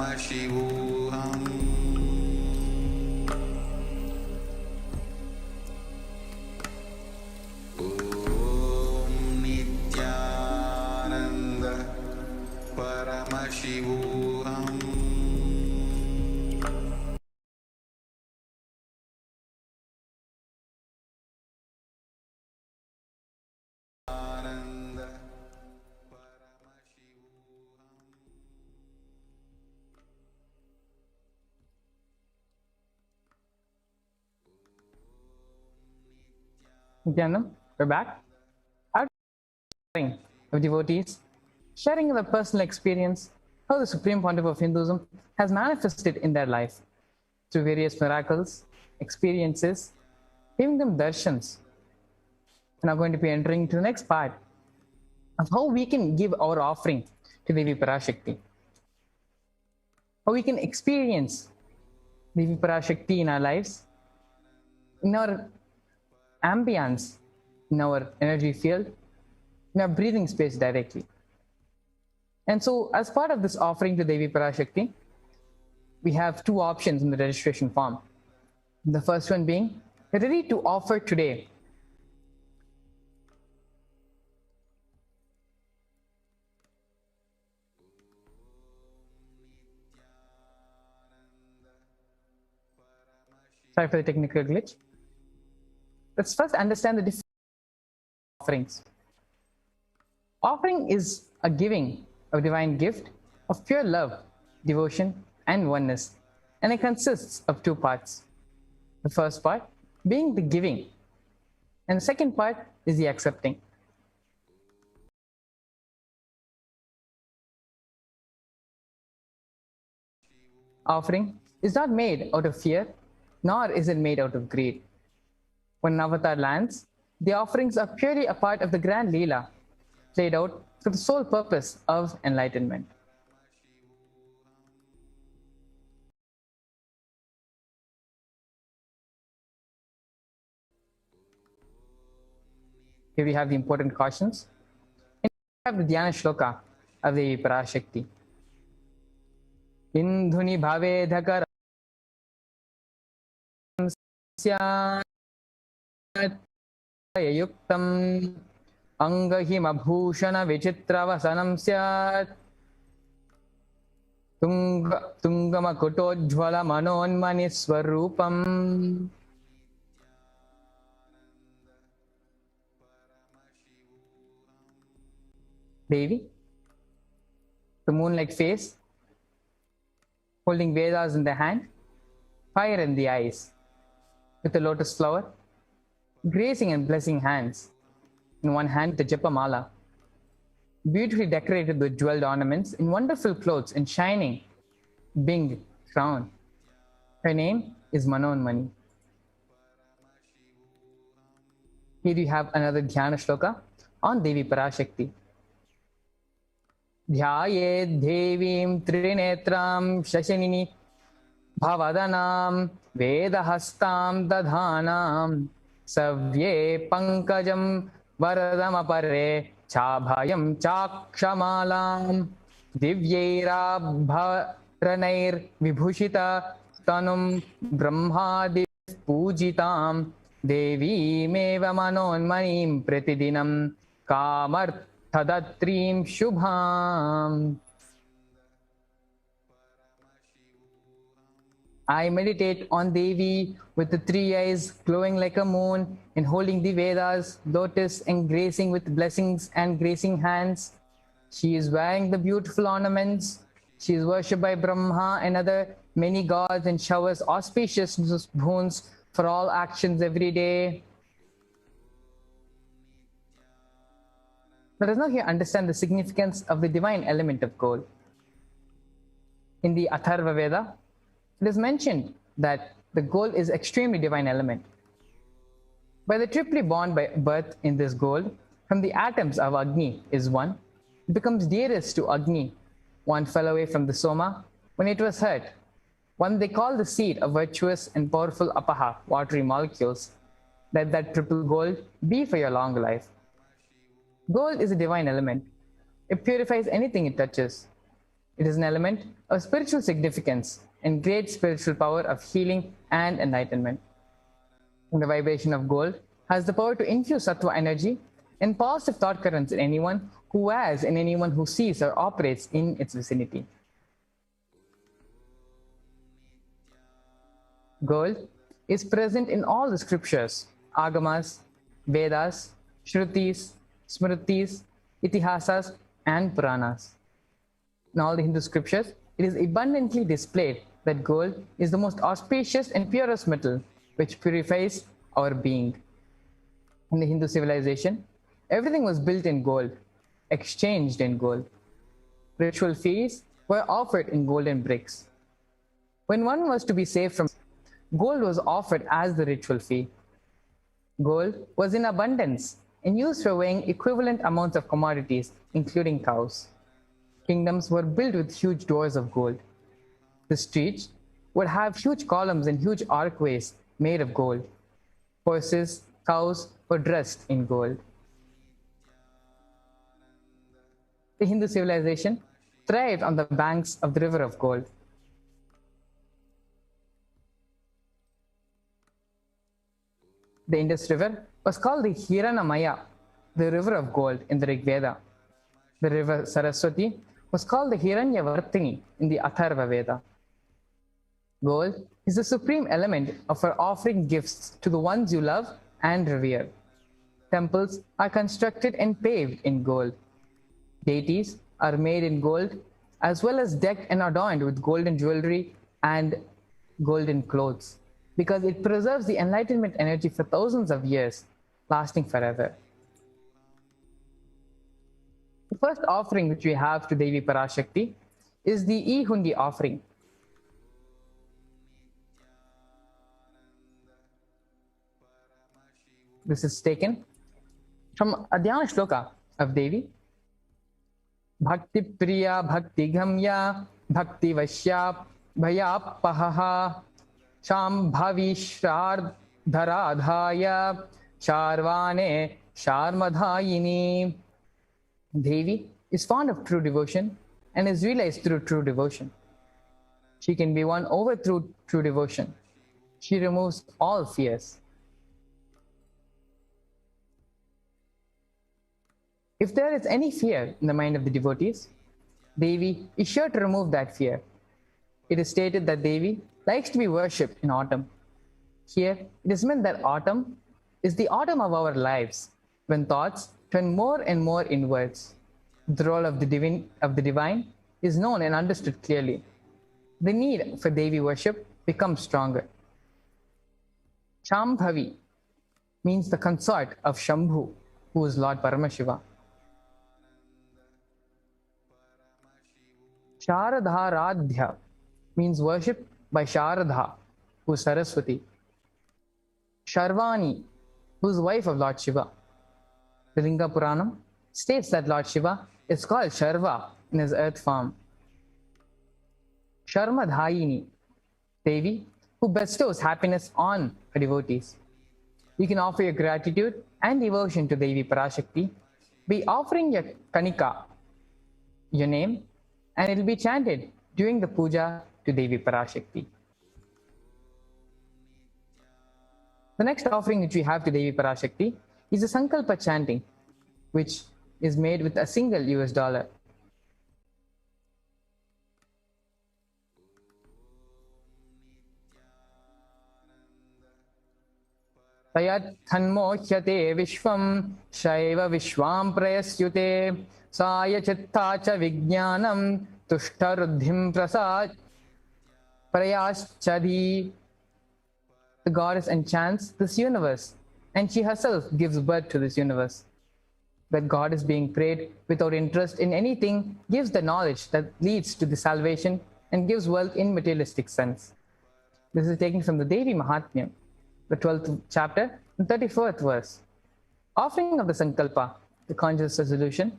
Paramashivoham. Om Nithyananda Paramashivoham. Nithyanandam, we're back. Our sharing of devotees, sharing the personal experience, how the Supreme Pontiff of Hinduism has manifested in their life through various miracles, experiences, giving them darshans. We're now going to be entering to the next part of how we can give our offering to Devi Parashakti. How we can experience Devi Parashakti in our lives, in our ambience, in our energy field, in our breathing space directly. And so, as part of this offering to Devi Parashakti, we have two options in the registration form. The first one being, ready to offer today. Sorry for the technical glitch. Let's first understand the different offerings. Offering is a giving of divine gift of pure love, devotion, and oneness, and it consists of two parts. The first part being the giving, and the second part is the accepting. Offering is not made out of fear, nor is it made out of greed. When an avatar lands, the offerings are purely a part of the grand Leela, played out for the sole purpose of enlightenment. Here we have the important cautions. And we have the Dhyana Shloka of the Parashakti. Indhuni bhave dhakar yuktam angahim abhushana vichitravasanam syat tungamakutojjvala manonmani swarupam. Devi, the moon-like face, holding Vedas in the hand, fire in the eyes, with a lotus flower, gracing and blessing hands. In one hand, the Japa Mala, beautifully decorated with jeweled ornaments, in wonderful clothes and shining Bing crown. Her name is Manonmani. Here you have another Dhyana Shloka on Devi Parashakti. Dhyayed Devim Trinetram Shashanini Bhavadanam Vedahastam Dadhanam Savye Pankajam Varadamapare Chabhayam Chakshamalam Divyairabharanair Vibhushita Tanum Brahmadi Pujitam Devi Meva Manonmanim Pratidinam Kamarthadatrim Shubham. I meditate on Devi with the three eyes glowing like a moon and holding the Vedas, lotus, and gracing with blessings and gracing hands. She is wearing the beautiful ornaments. She is worshipped by Brahma and other many gods and showers auspicious boons for all actions every day. Let us now here understand the significance of the divine element of gold. In the Atharva Veda, it is mentioned that the gold is extremely divine element. By the triply born by birth in this gold, from the atoms of Agni is one, it becomes dearest to Agni. One fell away from the Soma when it was hurt. One they call the seed of virtuous and powerful Apaha, watery molecules. Let that triple gold be for your long life. Gold is a divine element. It purifies anything it touches. It is an element of spiritual significance and great spiritual power of healing and enlightenment. And the vibration of gold has the power to infuse sattva energy and positive thought currents in anyone who has and anyone who sees or operates in its vicinity. Gold is present in all the scriptures, agamas, Vedas, Shrutis, Smritis, Itihasas, and Puranas. In all the Hindu scriptures, it is abundantly displayed that gold is the most auspicious and purest metal which purifies our being. In the Hindu civilization, everything was built in gold, exchanged in gold. Ritual feasts were offered in golden bricks. When one was to be saved from gold was offered as the ritual fee. Gold was in abundance and used for weighing equivalent amounts of commodities, including cows. Kingdoms were built with huge doors of gold. The streets would have huge columns and huge archways made of gold. Horses, cows were dressed in gold. The Hindu civilization thrived on the banks of the river of gold. The Indus River was called the Hiranamaya, the river of gold in the Rig Veda. The river Saraswati was called the Hiranyavartini in the Atharva Veda. Gold is the supreme element for offering gifts to the ones you love and revere. Temples are constructed and paved in gold. Deities are made in gold, as well as decked and adorned with golden jewelry and golden clothes, because it preserves the enlightenment energy for thousands of years, lasting forever. The first offering which we have to Devi Parashakti is the E-Hundi offering. This is taken from a Dhyana Shloka of Devi. Bhakti Priya Bhakti Gamya Bhakti Vashya Bhayapahaha Shambhavi Shardharadhaya Sharvane Sharmadhayini. Devi is fond of true devotion and is realized through true devotion. She can be won over through true devotion. She removes all fears. If there is any fear in the mind of the devotees, Devi is sure to remove that fear. It is stated that Devi likes to be worshipped in autumn. Here, it is meant that autumn is the autumn of our lives, when thoughts turn more and more inwards. The role of the divine is known and understood clearly. The need for Devi worship becomes stronger. Shambhavi means the consort of Shambhu, who is Lord Paramashiva. Sharadharadhya means worship by Sharadha, who is Saraswati. Sharvani, who is wife of Lord Shiva. The Linga Puranam states that Lord Shiva is called Sharva in his earth form. Sharmadhayini, Devi, who bestows happiness on her devotees. You can offer your gratitude and devotion to Devi Parashakti by offering your Kanika, your name, and it will be chanted during the puja to Devi Parashakti. The next offering which we have to Devi Parashakti is the Sankalpa chanting, which is made with a single US dollar. Tayat thanmohyate vishvam shaiva vishvam prayasyute saya chitta cha vijnanam tushtaruddhim prasad prayaschadi. The goddess enchants this universe, and she herself gives birth to this universe. That God is being prayed without interest in anything gives the knowledge that leads to the salvation and gives wealth in materialistic sense. This is taken from the Devi Mahatmyam, the 12th chapter, and 34th verse. Offering of the Sankalpa, the conscious resolution,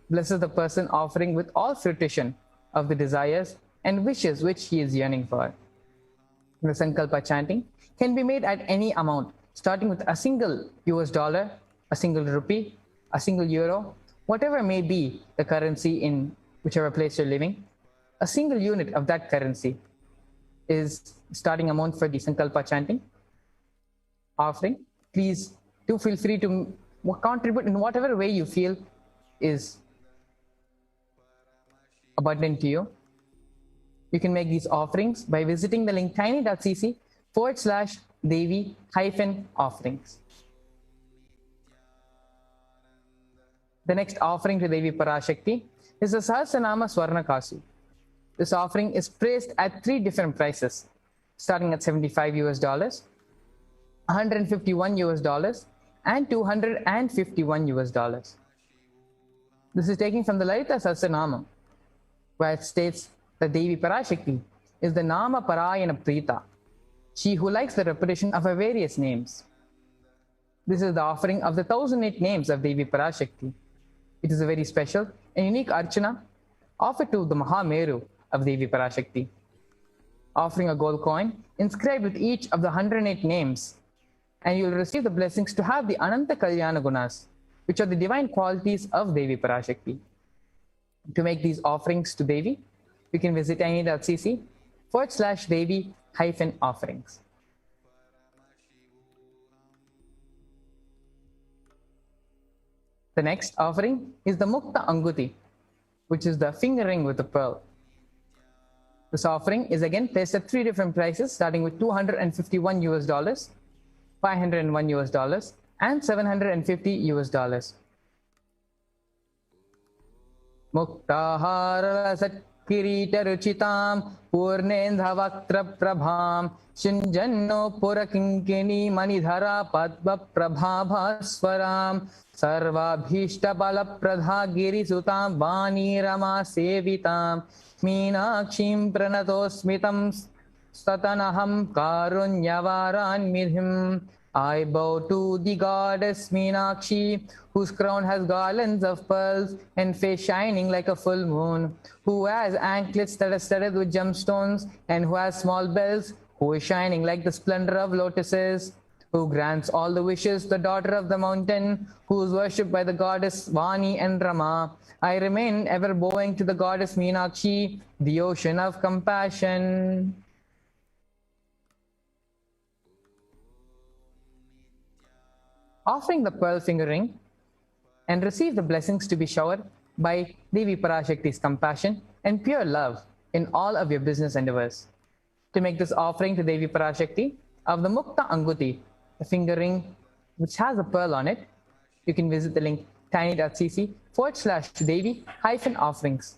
blesses the person offering with all fruition of the desires and wishes which he is yearning for. The Sankalpa chanting can be made at any amount, starting with a single US dollar, a single rupee, a single euro, whatever may be the currency in whichever place you're living. A single unit of that currency is starting amount for the Sankalpa chanting offering. Please do feel free to contribute in whatever way you feel is abundant to you. You can make these offerings by visiting the link tiny.cc/Devi-offerings. The next offering to Devi Parashakti is the Sahasranama Swarna Kasu. This offering is priced at 3 different prices, starting at $75, $151, and $251. This is taken from the Lalita Sahasranamam, where it states that Devi Parashakti is the Nama Parayana Prita, she who likes the repetition of her various names. This is the offering of the 1008 names of Devi Parashakti. It is a very special and unique archana offered to the Mahameru of Devi Parashakti. Offering a gold coin inscribed with each of the 108 names, and you will receive the blessings to have the Ananta Kalyana Gunas, which are the divine qualities of Devi Parashakti. To make these offerings to Devi, you can visit tiny.cc/Devi-offerings. The next offering is the Mukta Anguti, which is the finger ring with a pearl. This offering is again placed at 3 different prices, starting with $251, $501, and $750. Muktahara Kirita Ruchitam Purnendhavaktra Prabham Shinjanno Purakinkini Manidhara Padma Prabhabhaswaram Sarvabhishta Bala Pradha Girisutam Vani Rama Sevitam Meenakshim Pranatosmitam Satanaham Karunyavaran Midhim. I bow to the goddess Meenakshi, whose crown has garlands of pearls and face shining like a full moon, who has anklets that are studded with gemstones, and who has small bells, who is shining like the splendor of lotuses, who grants all the wishes, the daughter of the mountain, who is worshipped by the goddess Vani and Rama. I remain ever bowing to the goddess Meenakshi, the ocean of compassion. Offering the pearl finger ring and receive the blessings to be showered by Devi Parashakti's compassion and pure love in all of your business endeavors. To make this offering to Devi Parashakti of the Mukta Anguti, the finger ring which has a pearl on it, you can visit the link tiny.cc/Devi-offerings.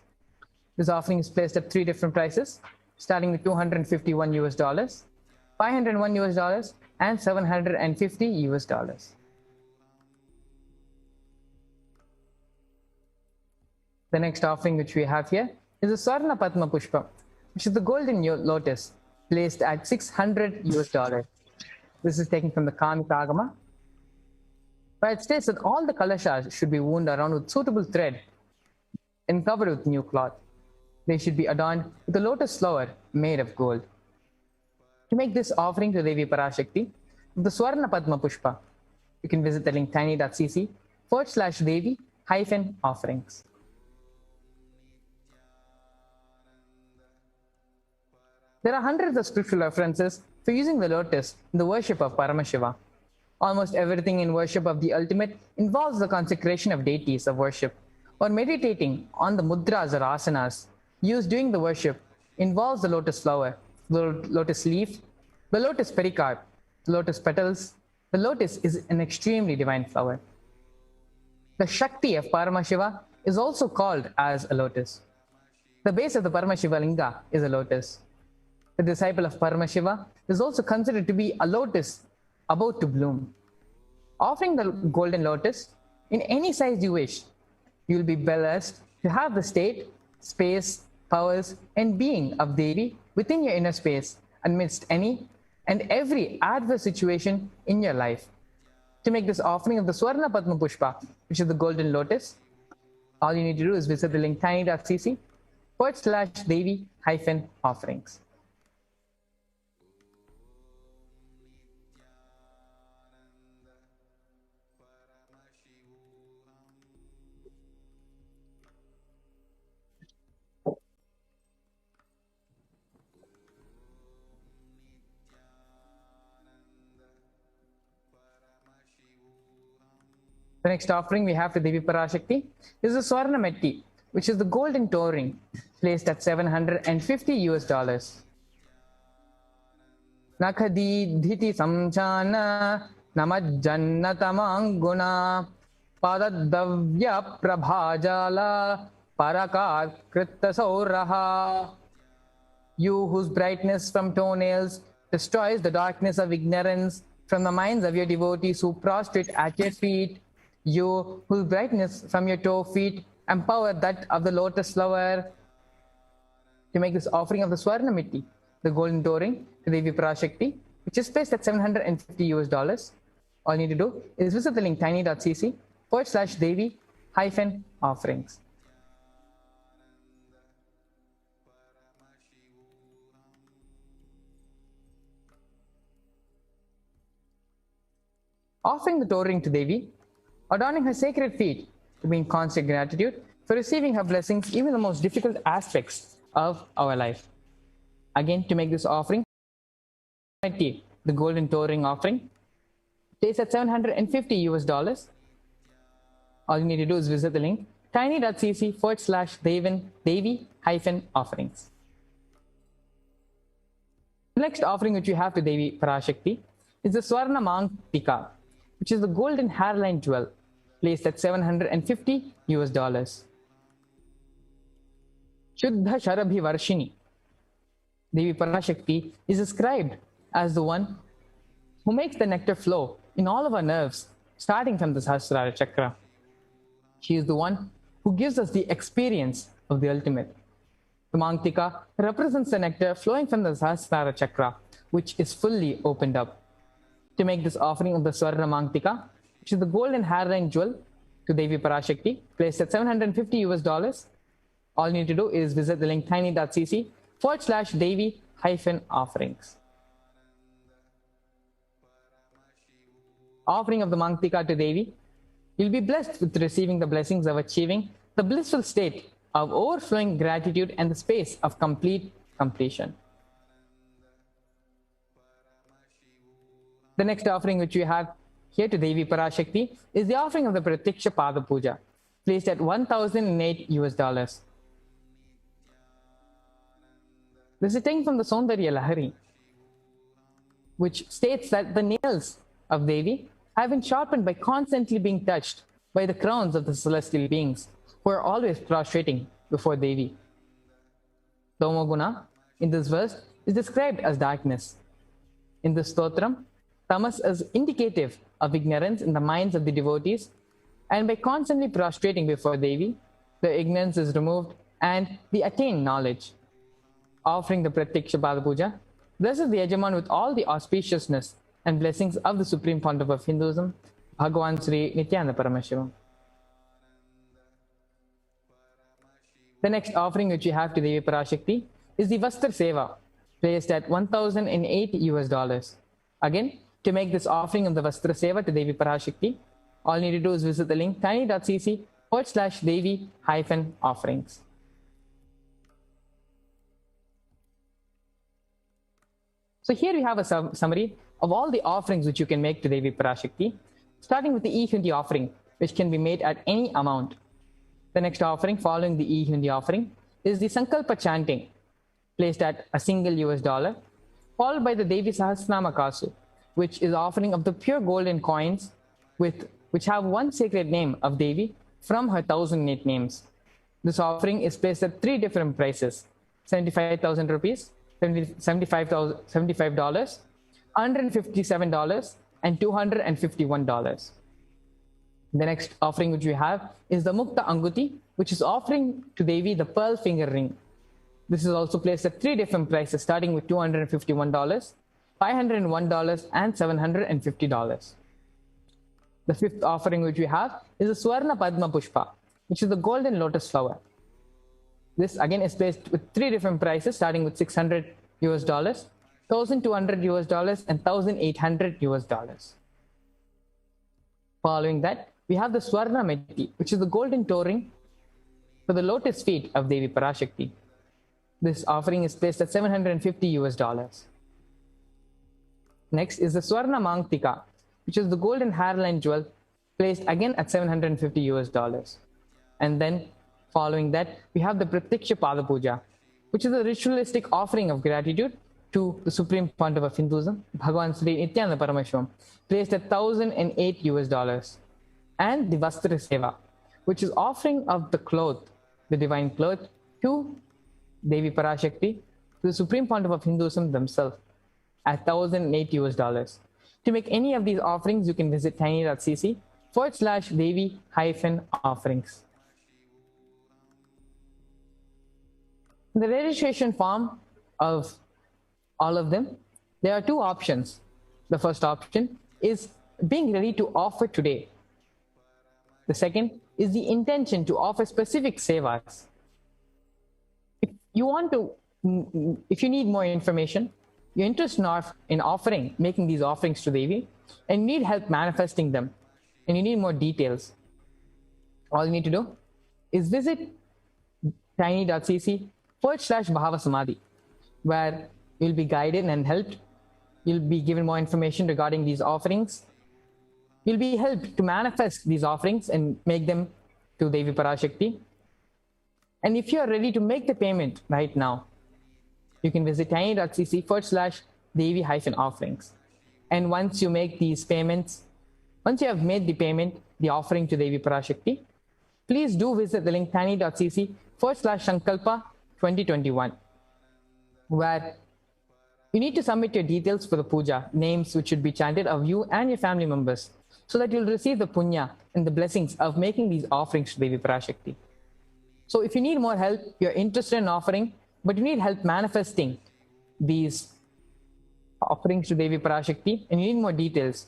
This offering is placed at 3 different prices, starting with $251, $501, and $750. The next offering which we have here is the Swarna Padma Pushpa, which is the golden lotus placed at $600. This is taken from the Kamika Agama, where it states that all the kalashas should be wound around with suitable thread and covered with new cloth. They should be adorned with a lotus flower made of gold. To make this offering to Devi Parashakti, the Swarna Padma Pushpa, you can visit the link tiny.cc/Devi-offerings. There are hundreds of scriptural references for using the lotus in the worship of Paramashiva. Almost everything in worship of the ultimate involves the consecration of deities of worship, or meditating on the mudras or asanas used during the worship involves the lotus flower, the lotus leaf, the lotus pericarp, the lotus petals. The lotus is an extremely divine flower. The Shakti of Paramashiva is also called as a lotus. The base of the Paramashiva linga is a lotus. The disciple of Paramashiva is also considered to be a lotus about to bloom. Offering the golden lotus in any size you wish, you will be blessed to have the state, space, powers, and being of Devi within your inner space amidst any and every adverse situation in your life. To make this offering of the Swarna Padma Pushpa, which is the golden lotus, all you need to do is visit the link tiny.cc/Devi-offerings. The next offering we have to Devi Parashakti is the Swarna Metti, which is the golden toe ring, placed at $750. Nakhadi dhiti samchana namajjannatamanguna padadavya prabhajala parakat krittasauraha. You whose brightness from toenails destroys the darkness of ignorance from the minds of your devotees who prostrate at your feet. You whose brightness from your toe feet empower that of the lotus flower. To make this offering of the Swarna Mitti, the golden toe ring to Devi Parashakti, which is placed at $750. All you need to do is visit the link tiny.cc/Devi-offerings. Offering the toe ring to Devi, adorning her sacred feet to be in constant gratitude for receiving her blessings even in the most difficult aspects of our life. Again, to make this offering, the golden toe ring offering, placed at $750. All you need to do is visit the link tiny.cc/Devi-offerings. The next offering which you have to Devi Parashakti is the Swarna Mangtika, which is the golden hairline jewel, placed at $750. Shuddha Sharabhi Varshini, Devi Parashakti is described as the one who makes the nectar flow in all of our nerves, starting from the Sahasrara Chakra. She is the one who gives us the experience of the ultimate. The Mangtika represents the nectar flowing from the Sahasrara Chakra, which is fully opened up. To make this offering of the Swarna Mangtika, which is the golden hairline jewel to Devi Parashakti, placed at $750. All you need to do is visit the link tiny.cc/Devi-offerings. Offering of the Mangtika to Devi, you'll be blessed with receiving the blessings of achieving the blissful state of overflowing gratitude and the space of complete completion. The next offering which we have here to Devi Parashakti is the offering of the Pratiksha Pada Puja, placed at $1,008. This is taken from the Saundarya Lahari, which states that the nails of Devi have been sharpened by constantly being touched by the crowns of the celestial beings who are always prostrating before Devi. Tamoguna in this verse is described as darkness. In this stotram, tamas is indicative of ignorance in the minds of the devotees, and by constantly prostrating before Devi, the ignorance is removed and we attain knowledge. Offering the Pratiksha Pada Puja blesses the Yajaman with all the auspiciousness and blessings of the Supreme Pontiff of Hinduism, Bhagavan Sri Nithyananda Paramashivam. The next offering which we have to Devi Parashakti is the Vastra Seva, placed at $1,008. Again, to make this offering of the Vastra Seva to Devi Parashakti, all you need to do is visit the link tiny.cc/Devi-offerings. So here we have a summary of all the offerings which you can make to Devi Parashakti, starting with the E-Hundi offering, which can be made at any amount. The next offering following the E-Hundi offering is the Sankalpa chanting, placed at a single $, followed by the Devi Sahasranama Kasu, which is offering of the pure golden coins which have one sacred name of Devi from her 1,008 names. This offering is placed at three different prices: 75,000 rupees, $75, $157, and $251. The next offering which we have is the Mukta Anguti, which is offering to Devi the pearl finger ring. This is also placed at three different prices, starting with $251, $501, and $750. The fifth offering which we have is the Swarna Padma Pushpa, which is the golden lotus flower. This again is placed with three different prices, starting with $600, $1,200, and $1,800. Following that, we have the Swarna Metti, which is the golden toe ring for the lotus feet of Devi Parashakti. This offering is placed at $750. Next is the Swarna Mangtika, which is the golden hairline jewel placed again at 750 US dollars. And then following that, we have the Pratyaksha Pada Puja, which is a ritualistic offering of gratitude to the Supreme Pontiff of Hinduism, Bhagavan Sri Nithyananda Paramashivam, placed at 1008 US dollars. And the Vastra Seva, which is offering of the cloth, the divine cloth, to Devi Parashakti, to the Supreme Pontiff of Hinduism themselves, at 1008 US dollars. To make any of these offerings, you can visit tiny.cc/Devi-offerings. In the registration form of all of them, there are two options. The first option is being ready to offer today. The second is the intention to offer specific sevas. If you need more information, you're interested in making these offerings to Devi, and you need help manifesting them, and you need more details, all you need to do is visit tiny.cc/Bhava where you'll be guided and helped. You'll be given more information regarding these offerings. You'll be helped to manifest these offerings and make them to Devi Parashakti. And if you are ready to make the payment right now, you can visit tiny.cc/Devi-offerings. And once you make these payments, once you have made the payment, the offering to Devi Parashakti, please do visit the link tiny.cc/Sankalpa 2021, where you need to submit your details for the puja, names which should be chanted of you and your family members, so that you'll receive the punya and the blessings of making these offerings to Devi Parashakti. So if you need more help, you're interested in offering, but you need help manifesting these offerings to Devi Parashakti, and you need more details,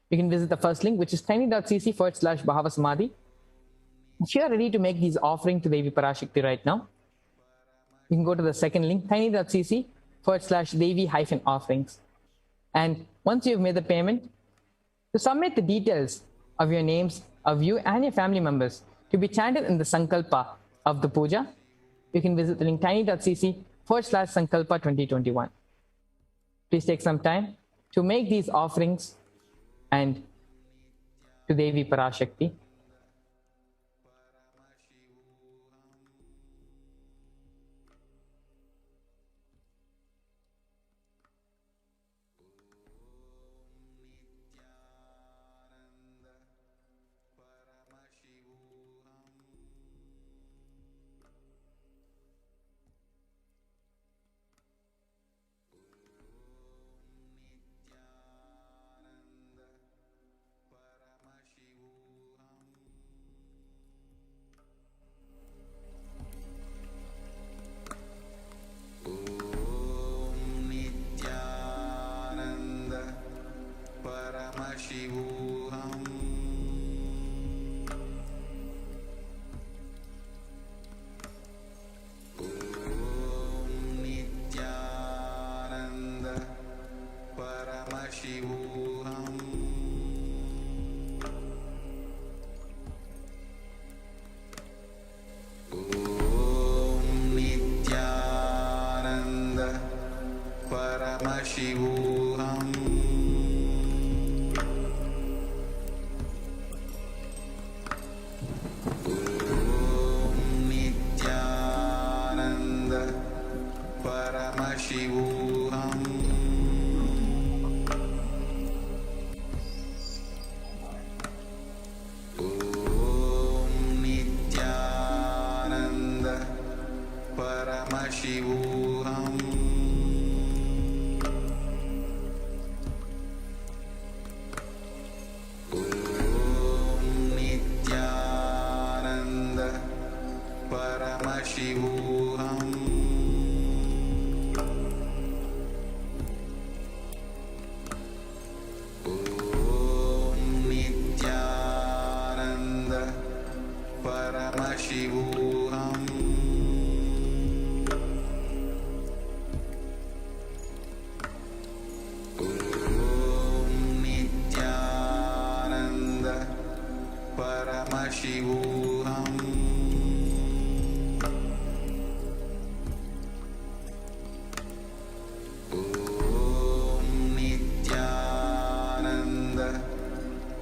you can visit the first link, which is tiny.cc/Bhava. If you are ready to make these offerings to Devi Parashakti right now, you can go to the second link, tiny.cc/Devi-offerings. And once you've made the payment, to submit the details of your names of you and your family members to be chanted in the Sankalpa of the puja, you can visit the link tiny.cc/Sankalpa 2021. Please take some time to make these offerings and to Devi Parashakti. Paramashivoham. Om Nithyananda Paramashivoham. Om Nithyananda Paramashivoham. Paramashivoham. Om Nithyananda Paramashivoham. Om Nithyananda Paramashivoham. Paramashivoham. Om Nithyananda Paramashivoham. Om Nithyananda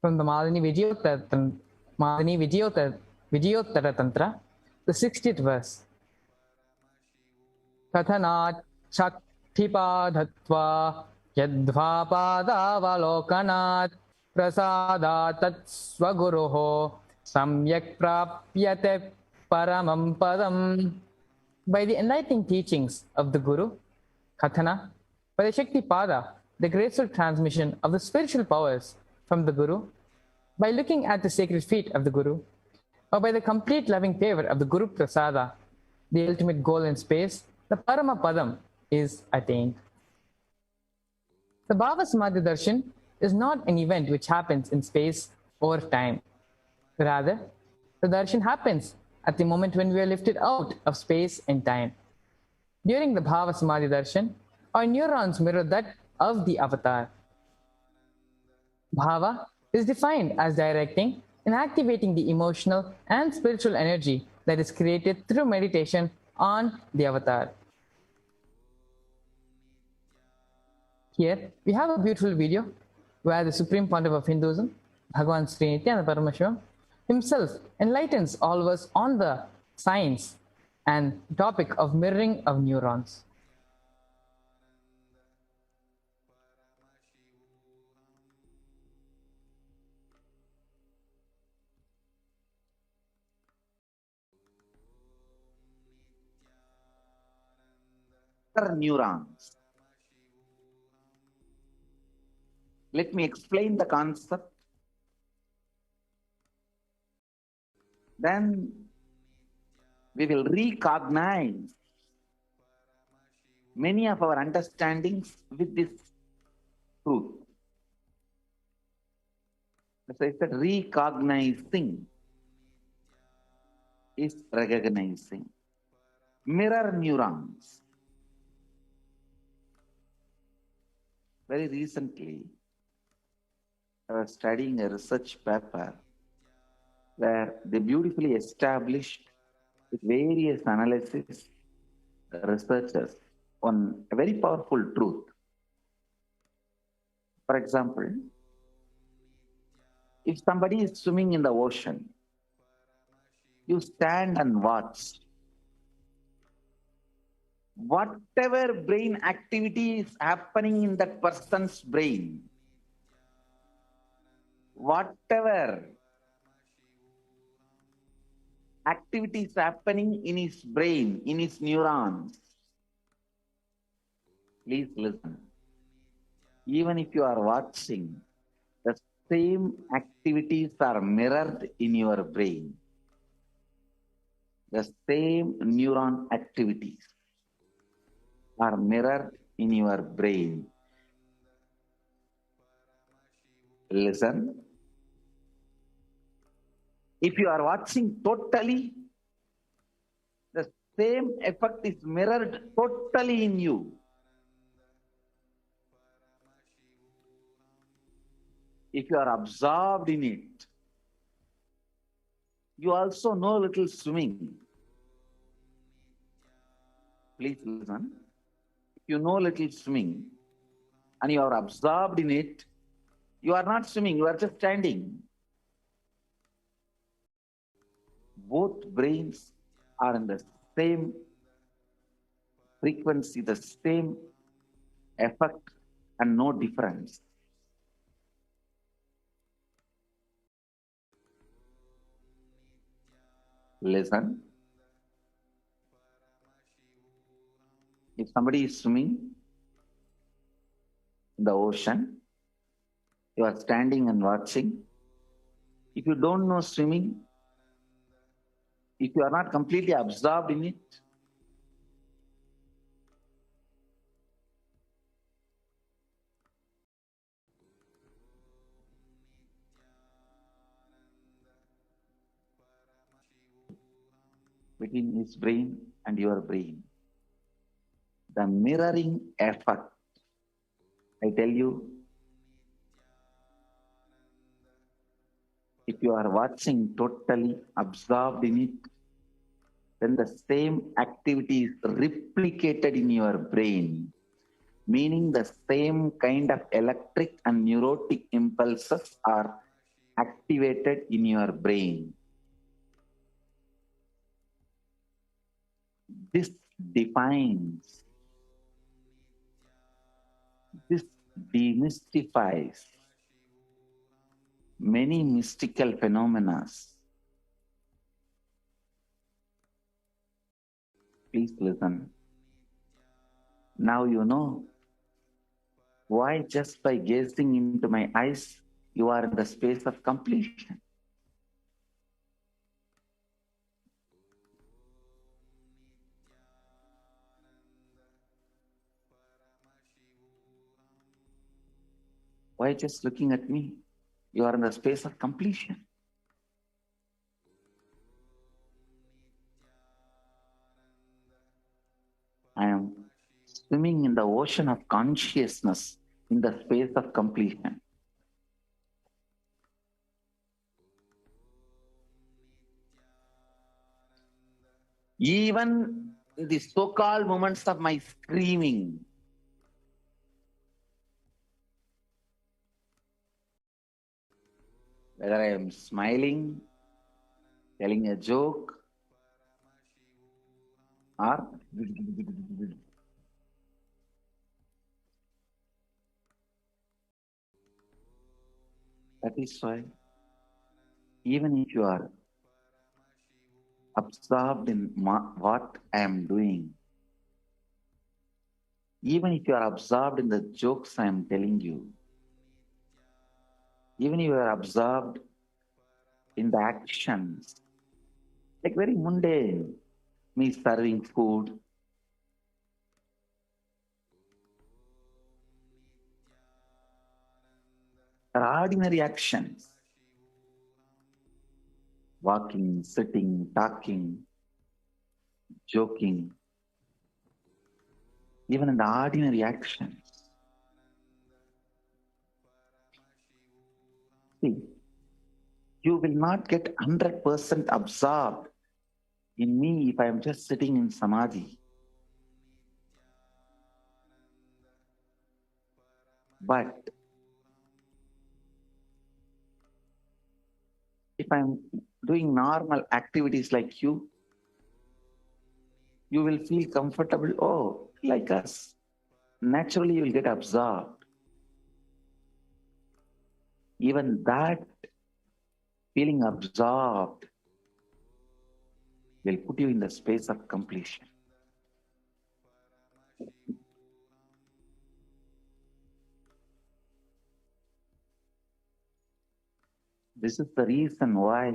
from the Vijayottara Tantra, the 60th verse. Kathanat Shaktipadhatva Yadvapadavalokanaat Prasada Tat Swaguruho Samyak Prapyate Paramam Padam. By the enlightening teachings of the Guru, Kathana, by the Shakti Pada, the graceful transmission of the spiritual powers from the Guru, by looking at the sacred feet of the Guru, or by the complete loving favor of the Guru Prasada, the ultimate goal in space, the Parama Padam, is attained. The Bhava Samadhi Darshan is not an event which happens in space or time. Rather, the darshan happens at the moment when we are lifted out of space and time. During the Bhava Samadhi Darshan, our neurons mirror that of the avatar. Bhava is defined as directing and activating the emotional and spiritual energy that is created through meditation on the avatar. Here we have a beautiful video where the Supreme Pontiff of Hinduism, Bhagavan Sri Nithyananda Paramashivam, himself enlightens all of us on the science and topic of mirroring of neurons. Neurons. Let me explain the concept. Then we will recognize many of our understandings with this truth. As I said, recognizing is recognizing. Mirror neurons. Very recently, I was studying a research paper where they beautifully established with various analysis researchers on a very powerful truth. For example, if somebody is swimming in the ocean, you stand and watch. Whatever brain activity is happening in that person's brain, whatever activity is happening in his brain, in his neurons, please listen. Even if you are watching, the same activities are mirrored in your brain. The same neuron activities are mirrored in your brain. Listen. If you are watching totally, the same effect is mirrored totally in you. If you are absorbed in it, you also know a little swimming. Please listen. If you know a little swimming and you are absorbed in it, you are not swimming, you are just standing. Both brains are in the same frequency, the same effect, and no difference. Listen. If somebody is swimming in the ocean, you are standing and watching. If you don't know swimming, if you are not completely absorbed in it, between his brain and your brain, the mirroring effect, I tell you, if you are watching totally absorbed in it, then the same activity is replicated in your brain, meaning the same kind of electric and neurotic impulses are activated in your brain. This defines, this demystifies many mystical phenomena. Please listen. Now you know why just by gazing into my eyes, you are in the space of completion. Why just looking at me? You are in the space of completion. I am swimming in the ocean of consciousness in the space of completion. Even in the so-called moments of my screaming, whether I am smiling, telling a joke, or that is why even if you are absorbed in what I am doing, even if you are absorbed in the jokes I am telling you, even if you are absorbed in the actions, like very mundane, me serving food, or ordinary actions, walking, sitting, talking, joking, even in the ordinary actions. See, you will not get 100% absorbed in me if I am just sitting in samadhi. But if I'm doing normal activities like you will feel comfortable. Oh, like us. Naturally, you will get absorbed. Even that feeling absorbed will put you in the space of completion. This is the reason why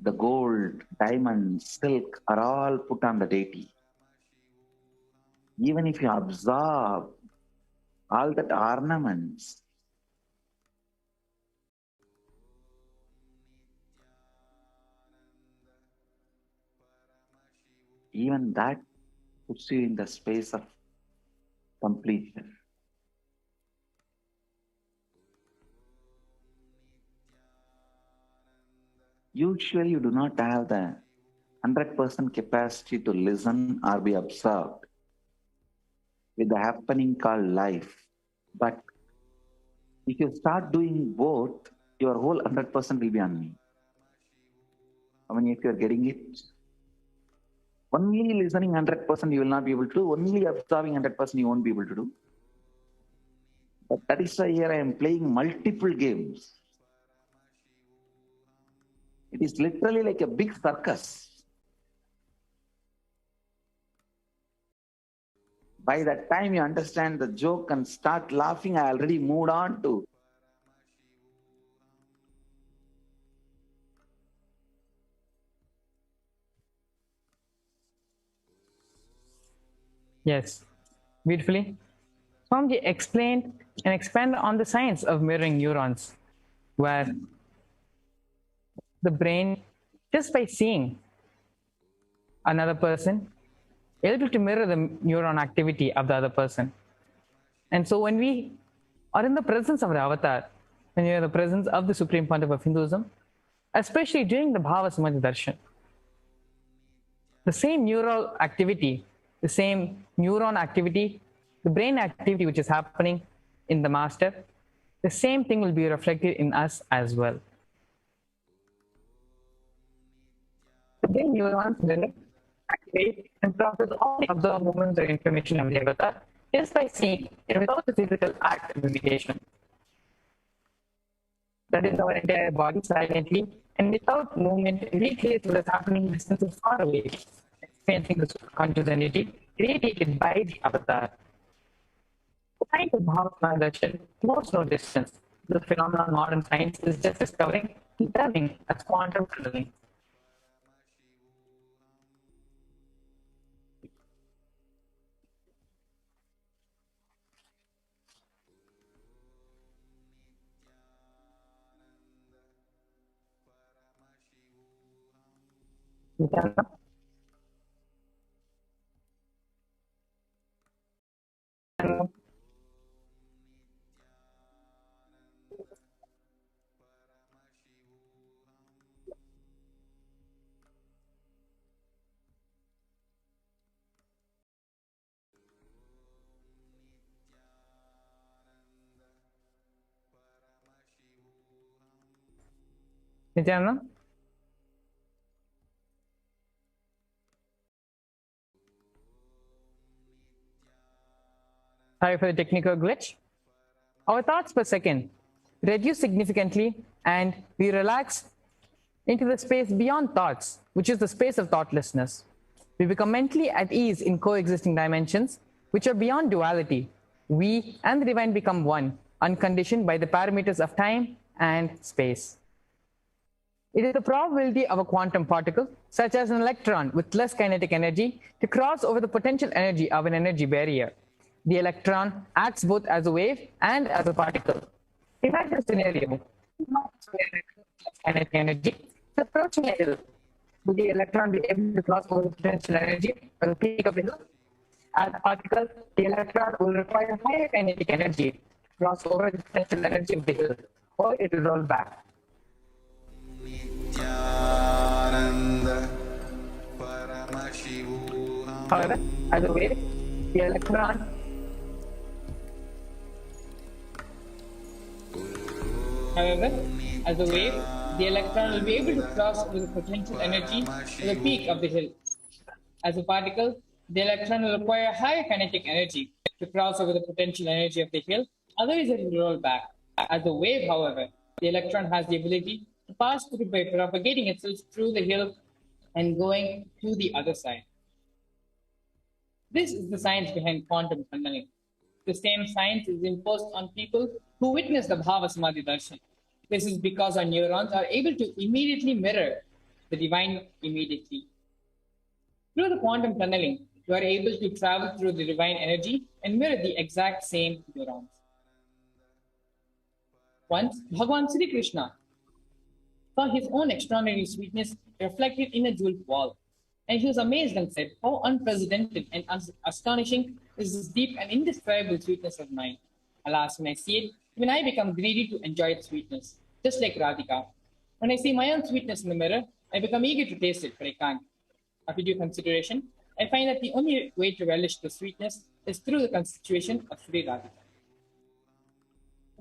the gold, diamond, silk are all put on the deity. Even if you absorb all that ornaments, even that puts you in the space of completion. Usually you do not have the 100% capacity to listen or be absorbed with the happening called life. But if you start doing both, your whole 100% will be on me. I mean, if you are getting it, only listening 100% you will not be able to do, only absorbing 100% you won't be able to do. But that is why here I am playing multiple games. It is literally like a big circus. By that time you understand the joke and start laughing, I already moved on to. Yes, beautifully. Swamiji explained and expanded on the science of mirroring neurons, where the brain, just by seeing another person, able to mirror the neuron activity of the other person. And so when we are in the presence of the avatar, when you're in the presence of the Supreme Pontiff of Hinduism, especially during the Bhava Samadhi Darshan, the same neural activity, the same neuron activity, the brain activity which is happening in the master, the same thing will be reflected in us as well. the neurons will activate and process all the observed movements or information of the avatar just by seeing it without the physical act of imitation. That is, our entire body silently and without movement recreates what is happening distances far away, experiencing the conscious energy radiated by the avatar. The kind of Bhava Darshan knows no distance. The phenomenon modern science is just discovering and terming as quantum tunneling. Nithyananda? Nithyananda? Sorry for the technical glitch. Our thoughts per second reduce significantly and we relax into the space beyond thoughts, which is the space of thoughtlessness. We become mentally at ease in coexisting dimensions, which are beyond duality. We and the divine become one, unconditioned by the parameters of time and space. It is the probability of a quantum particle, such as an electron with less kinetic energy, to cross over the potential energy of an energy barrier. The electron acts both as a wave and as a particle. Imagine a scenario. Kinetic energy is approaching a hill. Would the electron be able to cross over the potential energy at the peak of the hill? As a particle, the electron will require higher kinetic energy to cross over the potential energy of the hill, or it will roll back. Nithyananda Paramashivoham. However, as a wave, the electron will be able to cross over the potential energy at the peak of the hill. As a particle, the electron will require higher kinetic energy to cross over the potential energy of the hill, otherwise it will roll back. As a wave, however, the electron has the ability to pass through by propagating itself through the hill and going to the other side. This is the science behind quantum tunneling. The same science is imposed on people who witness the Bhava Samadhi Darshan. This is because our neurons are able to immediately mirror the divine immediately. Through the quantum tunneling, you are able to travel through the divine energy and mirror the exact same neurons. Once, Bhagavan Sri Krishna saw his own extraordinary sweetness reflected in a jeweled wall, and he was amazed and said, "How unprecedented and astonishing is this deep and indescribable sweetness of mine. Alas, when I see it, even I become greedy to enjoy its sweetness, just like Radhika. When I see my own sweetness in the mirror, I become eager to taste it, but I can't. After due consideration, I find that the only way to relish the sweetness is through the constitution of Sri Radhika."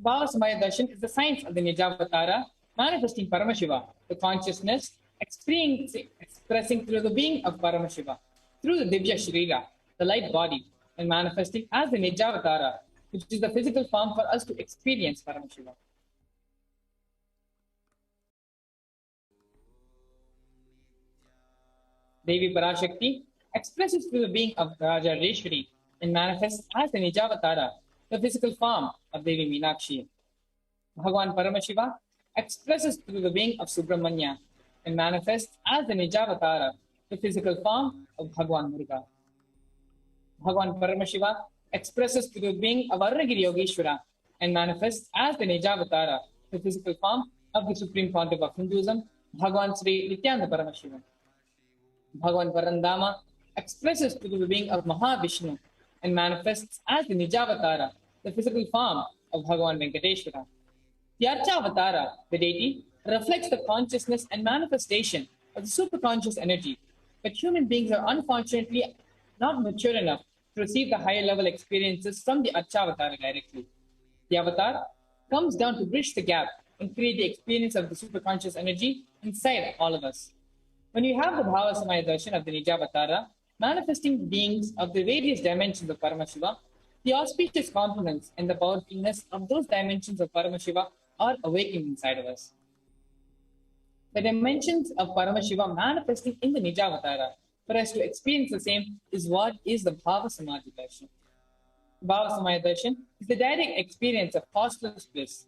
Bhava Samadhi Darshan is the science of the Nijavatara, manifesting Paramashiva, the consciousness, expressing through the being of Paramashiva, through the Divya Shrira, the light body, and manifesting as the Nijavatara, which is the physical form for us to experience Paramashiva. Devi Parashakti expresses through the being of Raja Reshwari and manifests as the Nijavatara, the physical form of Devi Meenakshi. Bhagavan Paramashiva expresses through the being of Subramanya and manifests as the Nijavatara, the physical form of Bhagavan Muruga. Bhagavan Paramashiva expresses through the being of Arunagiri Yogeshwara and manifests as the Nijavatara, the physical form of the Supreme Pontiff of Hinduism, Bhagavan Sri Nithyananda Paramashivam. Bhagavan Varandama expresses through the being of Mahavishnu and manifests as the Nijavatara, the physical form of Bhagavan Venkateshwara. The Archavatara, the deity, reflects the consciousness and manifestation of the superconscious energy, but human beings are unfortunately not mature enough to receive the higher level experiences from the Archavatara directly. The avatar comes down to bridge the gap and create the experience of the superconscious energy inside all of us. When you have the Bhava Samaya Darshan of the Nijavatara, manifesting beings of the various dimensions of Paramashiva, the auspicious complements and the powerfulness of those dimensions of Paramashiva are awakened inside of us. The dimensions of Paramashiva manifesting in the Nijavatara, for us to experience the same, is what is the Bhava Samadhi Darshan. Bhava Samaya Darshan is the direct experience of costless bliss.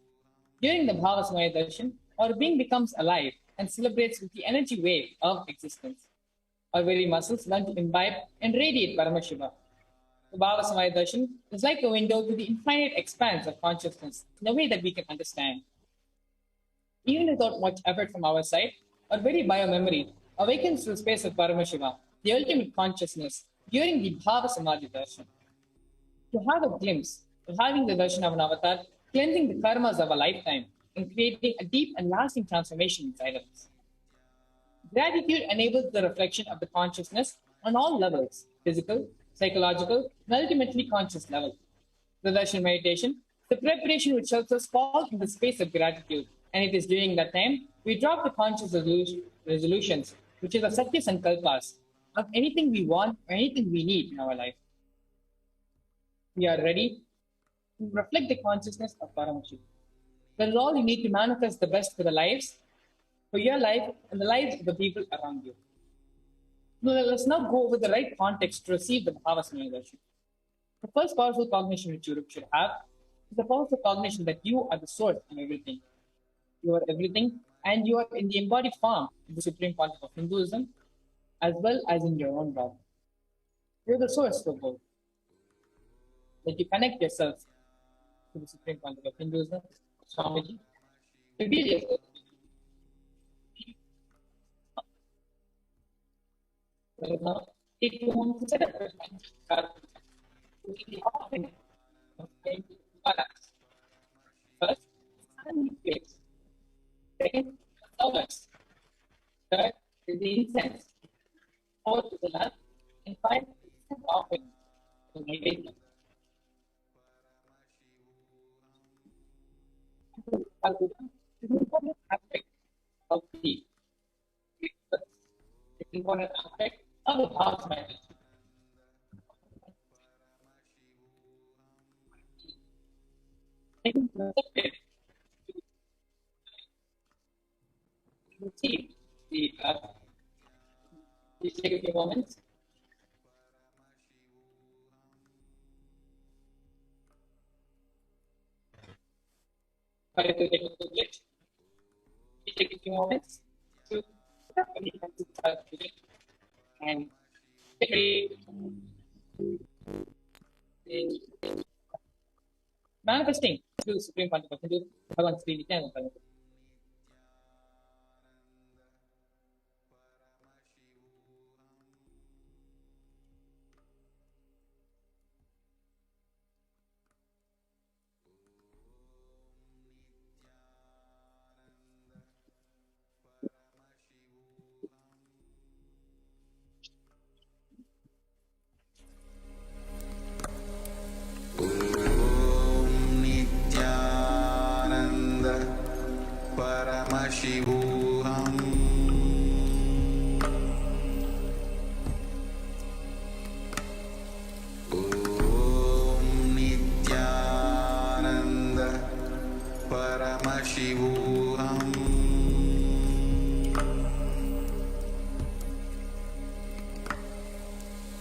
During the Bhava Samaya Darshan, our being becomes alive and celebrates with the energy wave of existence. Our very muscles learn to imbibe and radiate Paramashiva. The Bhava Samaya Darshan is like a window to the infinite expanse of consciousness in a way that we can understand. Even without much effort from our side, our very biomemory awakens to the space of Paramashiva, the ultimate consciousness, during the Bhava Samadhi Darshan. To have a glimpse of having the darshan of an avatar, cleansing the karmas of a lifetime, and creating a deep and lasting transformation inside of us. Gratitude enables the reflection of the consciousness on all levels, physical, psychological, and ultimately conscious level. The darshan meditation, the preparation which helps us fall in the space of gratitude, and it is during that time we drop the conscious resolutions, which is the satyas and kalpas, of anything we want or anything we need in our life. We are ready to reflect the consciousness of Paramashiva. That is all you need to manifest the best for the lives, for your life and the lives of the people around you. Now, let's now go over the right context to receive the Bhava Samaya Darshan. The first powerful cognition which you should have is the powerful cognition that you are the source of everything. You are everything, and you are in the embodied form of the Supreme Pontiff of Hinduism, as well as in your own body. You are the source for both. That you connect yourself to the Supreme Pontiff of Hinduism, Swamiji, reveal yourself. Now, if you want to set up your mind, you need the offering of products. First, stand place. Second, flowers. Third, is the incense. Fourth, is the lamp. And five, is the offering. So, meditation. The important aspect of the important aspect of the Bhava Samaya Darshan. Receive the please take a few moments. To take a privilege. Please take a few moments to start and get ready. Manifesting to the Supreme Pontiff of Hinduism, Bhagavan Sri Nithyananda Paramashivam. Paramashivoham. Om Nithyananda Paramashivoham.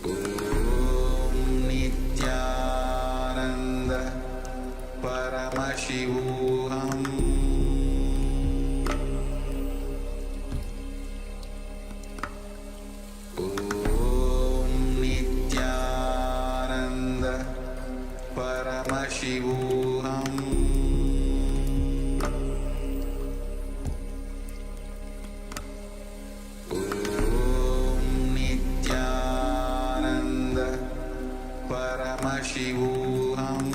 Om Nithyananda Paramashivoham. Paramashivoham. Om Nithyananda Paramashivoham.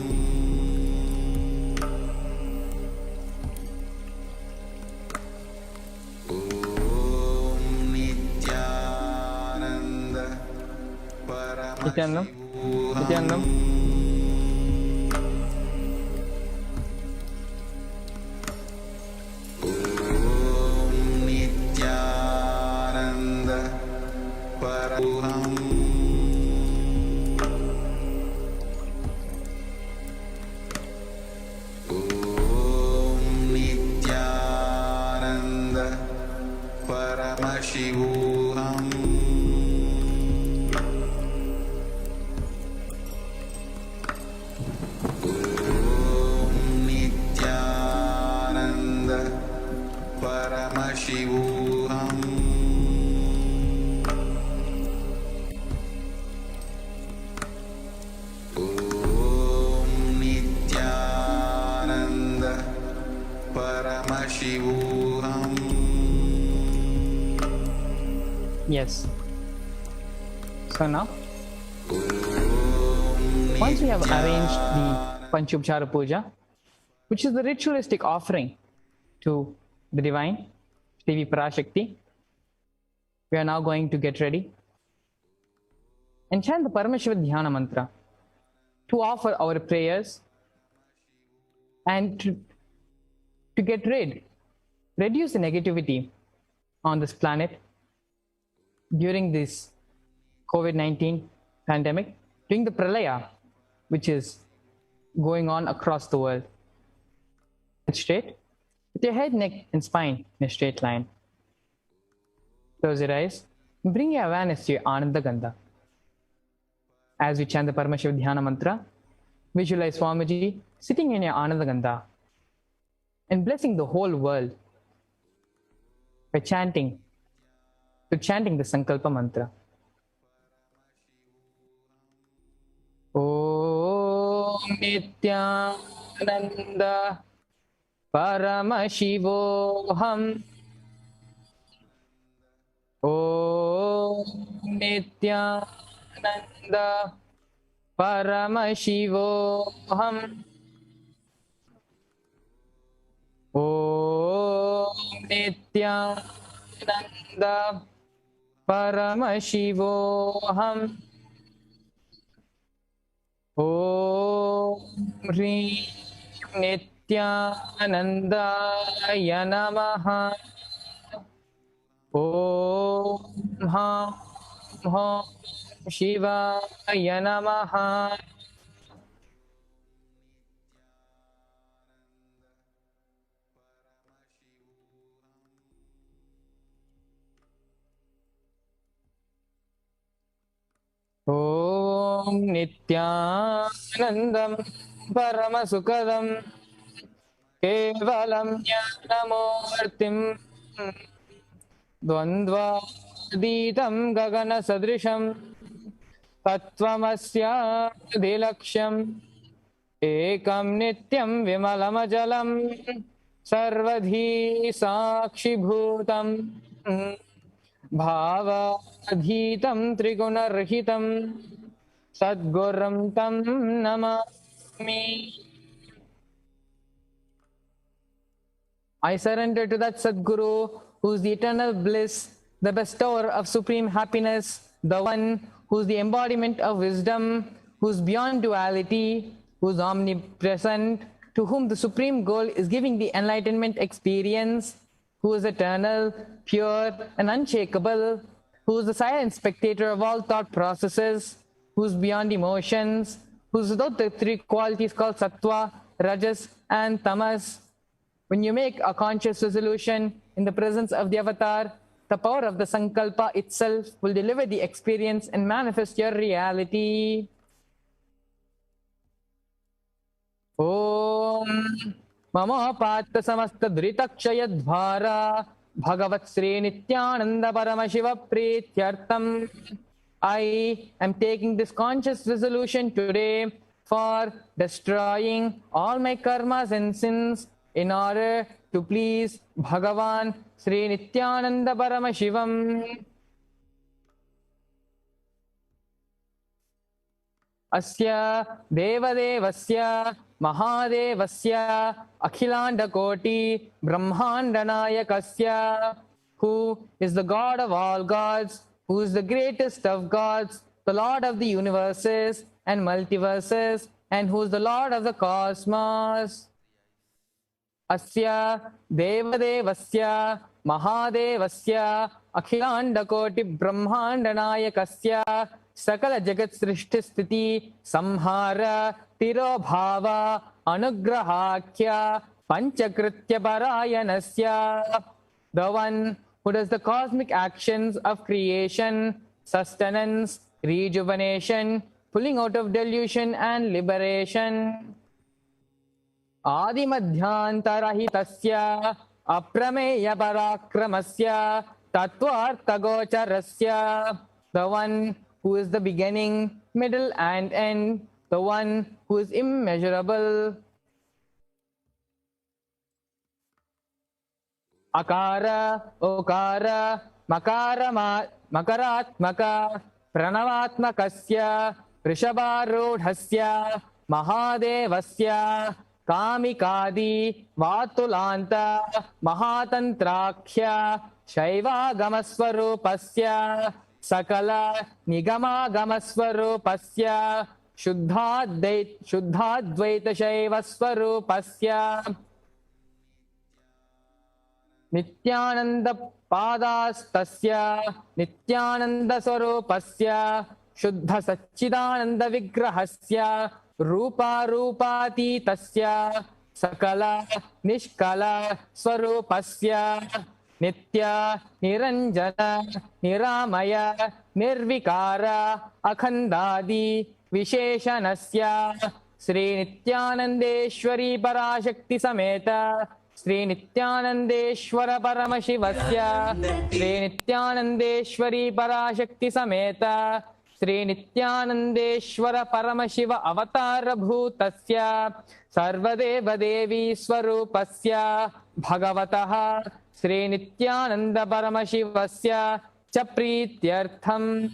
Om Nithyananda Nithyanandam. Nithyananda Paramashivoham. Om Nithyananda Paramashivoham. Om Nithyananda Paramashivoham. Yes. So now, once we have arranged the Panchupchara Puja, which is the ritualistic offering to the divine, Devi Parashakti, we are now going to get ready and chant the Paramashiva Dhyana mantra to offer our prayers and to get reduce the negativity on this planet during this COVID-19 pandemic, during the pralaya, which is going on across the world. Straight, with your head, neck, and spine in a straight line. Close your eyes and bring your awareness to your Ananda Gandha. As we chant the Paramashiva Dhyana mantra, visualize Swamiji sitting in your Ananda Gandha and blessing the whole world by chanting the Sankalpa mantra. Om Nithyananda Paramashivoham. Om Nithyananda Paramashivoham. Om Nithyananda Paramashivoham. Om Hri Nithyanandaya Namaha. Om Ham Ham Shivaya Namaha. Om Nithyanandam Paramasukadam Kevalam Jnanamurtim Dvandvaditam Gagana Sadrisham Tattvamasya Dilaksham Ekam Nityam Vimalamajalam Sarvadhi Sakshi Bhutam Bhavadhitam Trigunarhitam Sadguram Tam Namami. I surrender to that Sadguru who is the eternal bliss, the bestower of supreme happiness, the one who is the embodiment of wisdom, who is beyond duality, who is omnipresent, to whom the supreme goal is giving the enlightenment experience, who is eternal, pure and unshakable, who is the silent spectator of all thought processes, who is beyond emotions, who is without the three qualities called sattva, rajas and tamas. When you make a conscious resolution in the presence of the avatar, the power of the sankalpa itself will deliver the experience and manifest your reality. Om Mama Patta Samasta Dhritakshayadvara Bhagavat Sri Nithyananda Paramashiva Pretyartham. I am taking this conscious resolution today for destroying all my karmas and sins in order to please Bhagavan Sri Nithyananda Paramashivam. Asya Devadevasya Mahadevasya Akhilanda Koti Brahmandanayakasya, who is the God of all gods, who is the greatest of gods, the Lord of the universes and multiverses, and who is the Lord of the cosmos. Asya Devadevasya Mahadevasya Akhilanda Koti Brahmandanayakasya Sakala Jagat Srishti Sthiti Samhara Tirobhava Anugrahakya Panchakritya Parayanasya, the one who does the cosmic actions of creation, sustenance, rejuvenation, pulling out of delusion and liberation. Adimadhyantarahittasya aprameya parakramasya tattvarthagocarasya. The one who is the beginning, middle and end, the one who is immeasurable. Akara, Okara, Makaratmaka, Pranavatmakasya, Rishabharudhasya, Mahadevasya, Kamikadi, Vatulanta, Mahatantrakhya, Shaivagamasvarupasya, Sakala, Nigamagamasvarupasya, Shuddhadvaita Shaivasvarupasya, Nithyananda Padastasya, Nithyananda Swarupasya, Shuddha Satchidananda Vigrahasya, Rupa Rupati Tasya, Sakala Nishkala Swarupasya, Nitya Niranjana Niramaya Nirvikara Akhandadi Visheshanasya, Sri Nithyanandeshwari Parashakti Sameta, Sri Nithyanandeshwara Paramashivasya, Sri Nithyanandeshwari Parashakti Sameta, Sri Nithyanandeshwara Paramashiva Avatara Bhutasya, Sarvadeva Devi Swarupasya, Bhagavataha, Sri Nithyananda Paramashivasya, Chaprityartham.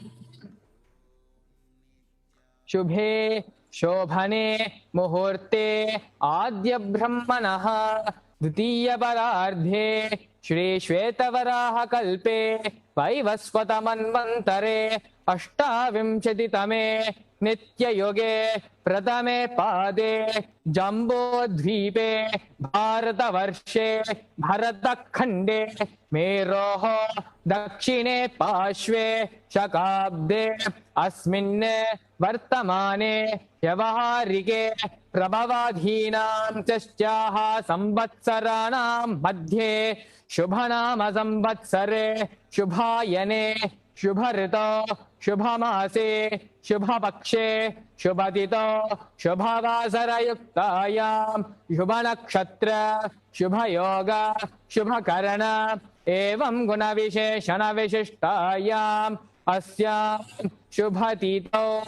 Shubhe, Shobhane, Muhurte, Adya Brahmanaha, Dvitiya Parardhe, Shri Shvetavaraha Kalpe, Vaivasvata Manvantare, Ashtavimshatitame, Nitya Yoge, Pratame Pade, Jambo Dvipe, Bharata Varshe, Bharata Khande, Meroho, Dakshine Pashve, Shakabde, Asminne, Vartamane, Yavaharike, Prabhavadhinam Chastyaha Samvatsaranam Madhye, Shubhanama Samvatsare, Shubhayane, Shubharito, Shubhamase, Shubhapakshe, Shubhatito, Shubhavasarayuktayam, Shubhanakshatra, Shubhayoga, Shubhakarana, Evam Gunavisheshana Vishishtayam, Asyam, Shubhatito.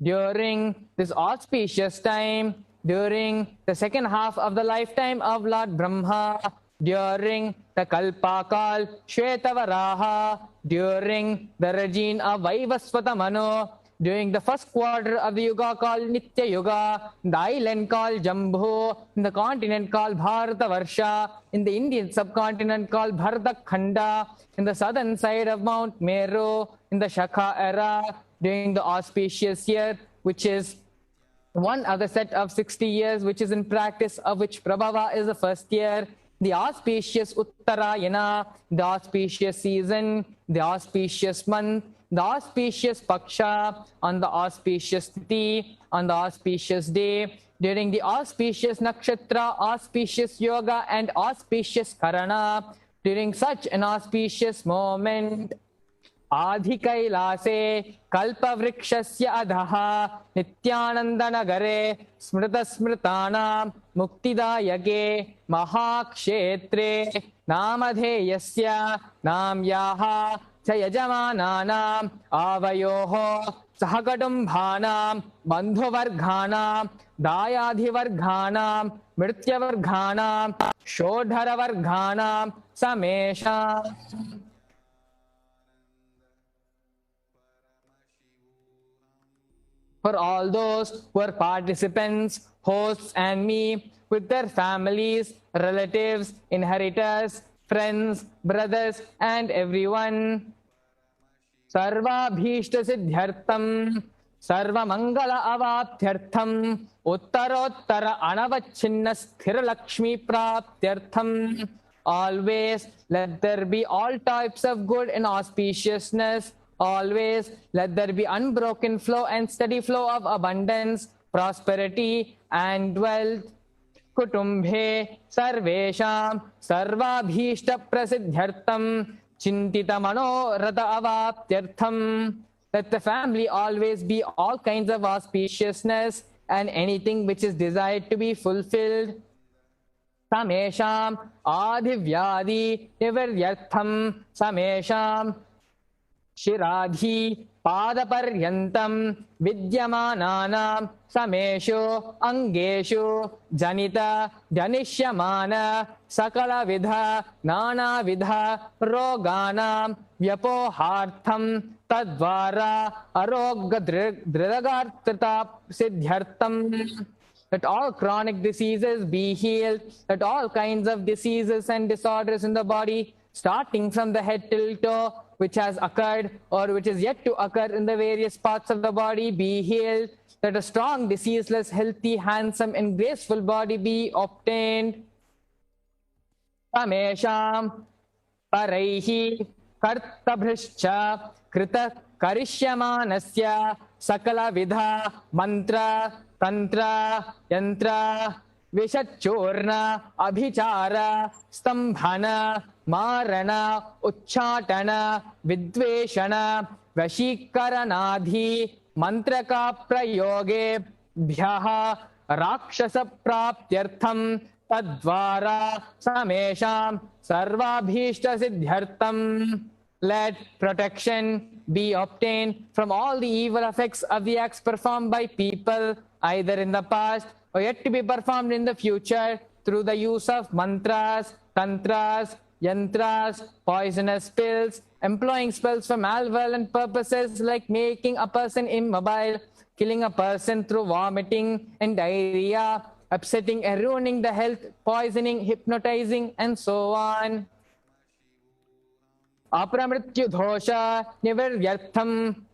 During this auspicious time, during the second half of the lifetime of Lord Brahma, during the Kalpakal Shvetavaraha, during the regime of Vaivasvata Manu, during the first quarter of the Yuga called Nitya Yuga, the island called Jambhu, in the continent called Bharatavarsha, in the Indian subcontinent called Bharatakhanda, in the southern side of Mount Meru, in the Shaka era, during the auspicious year, which is one of the set of 60 years, which is in practice, of which Prabhava is the first year, the auspicious Uttarayana, the auspicious season, the auspicious month, the auspicious Paksha, on the auspicious Tithi, on the auspicious day, during the auspicious Nakshatra, auspicious Yoga, and auspicious Karana, during such an auspicious moment, Adhi Kailase, Kalpavrikshasya Adhaha, Nithyanandanagare, Smrita Smritana, Muktidayage, Mahakshetre, Namadheyasya, Namyaha, Chayajamananam, Avayoho, Sahakadumbhanam, Bandhuvarghanam, Dayadhivarghanam, Mrityavarghanam, Shodharavarghanam, Samesha. For all those who are participants, hosts and me, with their families, relatives, inheritors, friends, brothers and everyone. Sarva Bhishta Siddhyartham, Sarva Mangala Avaptyartham, Uttarottara Anavachinna Sthira Lakshmi Praptyartham. Always let there be all types of good and auspiciousness. Always let there be unbroken flow and steady flow of abundance, prosperity and wealth. kutumbhe sarvesham sarvabhishta prasiddhyartam chintita manorata avaptyartham. Let the family always be all kinds of auspiciousness and anything which is desired to be fulfilled. Samesham adhivyadi nivaryartham samesham shiradhi padaparyantam vidyamananam sameshu angeshu janita janishyamana sakala vidha nana vidha roganam vyapohartham tadvara arogya dridagartata siddhyartham. Let all chronic diseases be healed, let all kinds of diseases and disorders in the body, starting from the head till toe, which has occurred or which is yet to occur in the various parts of the body, be healed. Let a strong, diseaseless, healthy, handsome and graceful body be obtained. Samesham paraihi kartabhrishcha krita karishyamanasya sakala vidha mantra tantra yantra vishachurna abhichara stambhana marana uchchatana vidveshana vashikaranadhi mantraka prayoge bhyaha rakshasa praptyartham tadvara samesham sarvabhishta siddhyartham. Let protection be obtained from all the evil effects of the acts performed by people, either in the past or yet to be performed in the future, through the use of mantras, tantras, yantras, poisonous pills, employing spells for malevolent purposes like making a person immobile, killing a person through vomiting and diarrhea, upsetting and ruining the health, poisoning, hypnotizing, and so on. अपरमृत्यु दोष निवर्यर्थम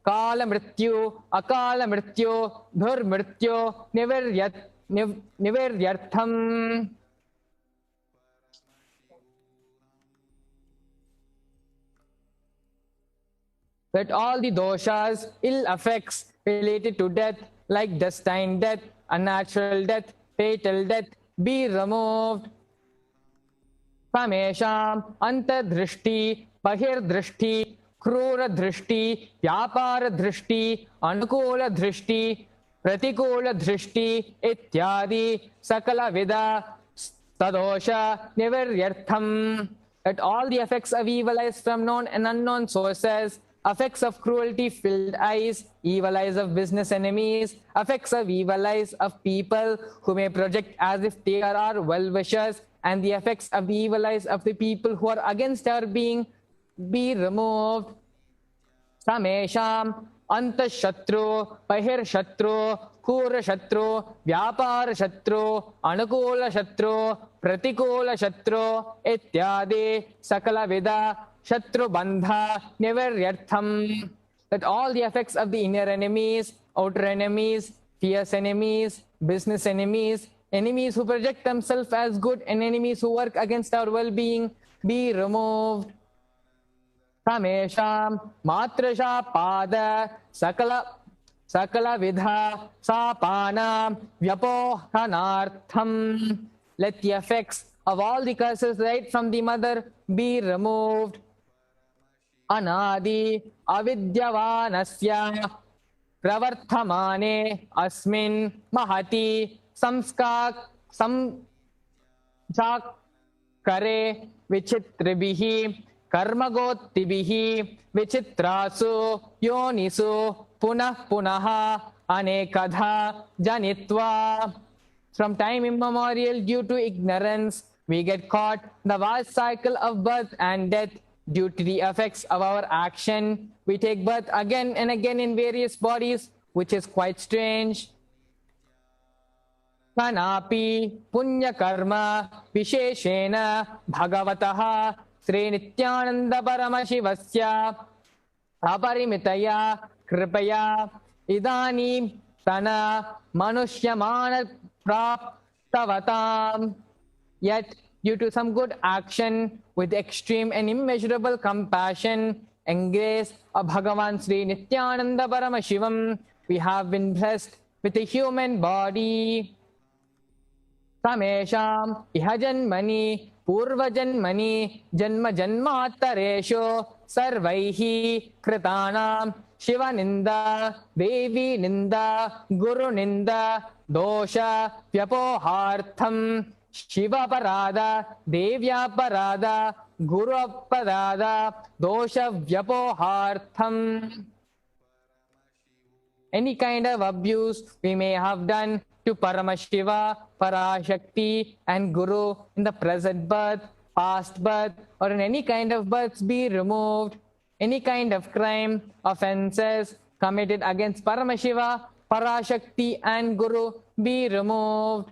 काल मृत्यु अकाल मृत्यु दुर्मृत्यु निवर्यर्थम. Let all the doshas, ill effects related to death, like destined death, unnatural death, fatal death, be removed. Samesham antardrishti Bahirdrishti, Krura Drishti, Vyapara Drishti, Anukula Drishti, Pratikula Drishti, Ityadi, Sakala Vida, Tadosha, Nivaryartham. Let all the effects of evil eyes from known and unknown sources, effects of cruelty-filled eyes, evil eyes of business enemies, effects of evil eyes of people who may project as if they are our well-wishers, and the effects of the evil eyes of the people who are against our being, be removed. Samesham antashatru, bahirshatru, kurashatru, vyaparashatru, anukula shatru, pratikula shatru, ityadi, sakala vida, shatru bandha, nivaryartham. Let all the effects of the inner enemies, outer enemies, fierce enemies, business enemies, enemies who project themselves as good, and enemies who work against our well-being, be removed. Samesham matrasha pada sakala vidha sapana vyapohanartham. Let the effects of all the curses right from the mother be removed. Anadi avidyavanasya pravarthamane asmin mahati samskakare vichitribihi कर्मगोत्तिभिः विचित्रासु योनिषु पुनः पुनः अनेकधा जनित्वा. From time immemorial, due to ignorance, we get caught in the vast cycle of birth and death. Due to the effects of our action, we take birth again and again in various bodies, which is quite strange. Kanapi punya karma visheshena bhagavataha Sri Nithyananda Paramashivasya aparimitaya kripaya idani tana manushyamana praptavatam. Yet, due to some good action, with extreme and immeasurable compassion and grace of Bhagavan Sri Nithyananda Paramashivam, we have been blessed with a human body. Samesham iha janmani purva janmani janma janmathareshu sarvaihi kritanam shiva ninda devi ninda guru ninda dosha vyapohartham shiva parada devya parada guru parada dosha vyapohartham. Any kind of abuse we may have done to Paramashiva, Parashakti and Guru in the present birth, past birth or in any kind of births be removed. Any kind of crime, offences committed against Paramashiva, Parashakti and Guru be removed.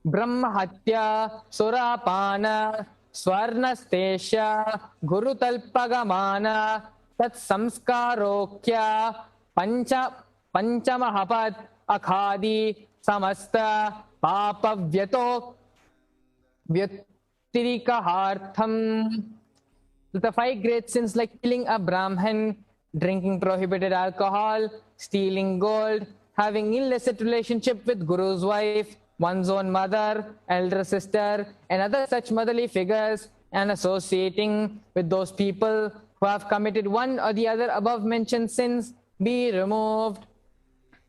Brahmahatya, Surapana, Swarnastesha, Guru Talpagamana, Tat Samskarokya, Panchamahapat, Akhadi, Samasta, Papa Vyato, Vyattirikahartham. The 5 great sins like killing a Brahman, drinking prohibited alcohol, stealing gold, having illicit relationship with Guru's wife, one's own mother, elder sister, and other such motherly figures, and associating with those people who have committed one or the other above mentioned sins be removed.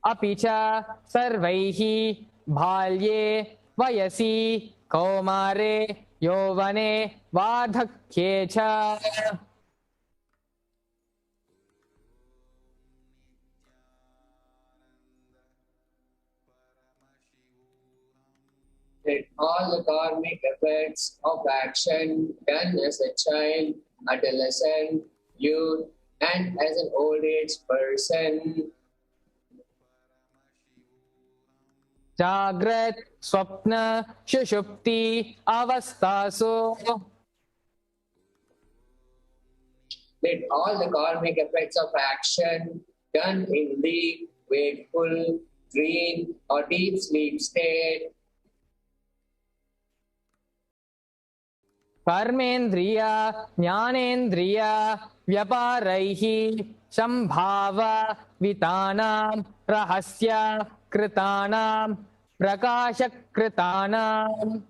Apicha sarvaihi bhalye vayasi kaumare yovane vardhakye cha. That all the karmic effects of action done as a child, adolescent, youth, and as an old age person, Jagrat, Swapna, Shushupti, Avastaso. that all the karmic effects of action done in the wakeful, dream, or deep sleep state, Karmendriya, Jnanendriya, Vyaparaihi, Shambhava, Vitanam, Rahasya, Kritanam, Prakashakritanam.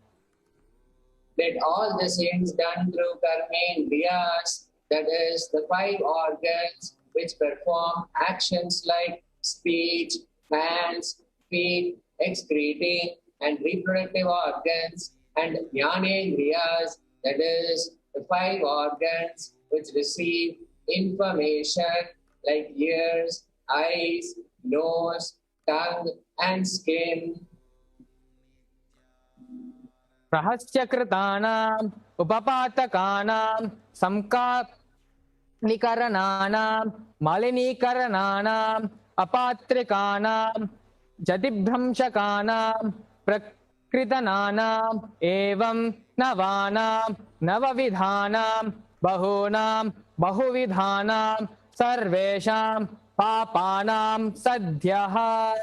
that all the sins done through karmendriyas, that is, the 5 organs which perform actions like speech, hands, feet, excreting, and reproductive organs, and jnanendriyas, that is, the 5 organs which receive information like ears, eyes, nose, tongue, and skin. Rahasyakratanam, Upapatakanam, Samkarnikarananam, Malinikarananam, Apatrikanam, Jatibhramshakanam, Prakritananam, Evam Navanam, Navavidhanam, Bahunam, Bahuvidhanam, Sarvesham, Papanam, Sadhyaha.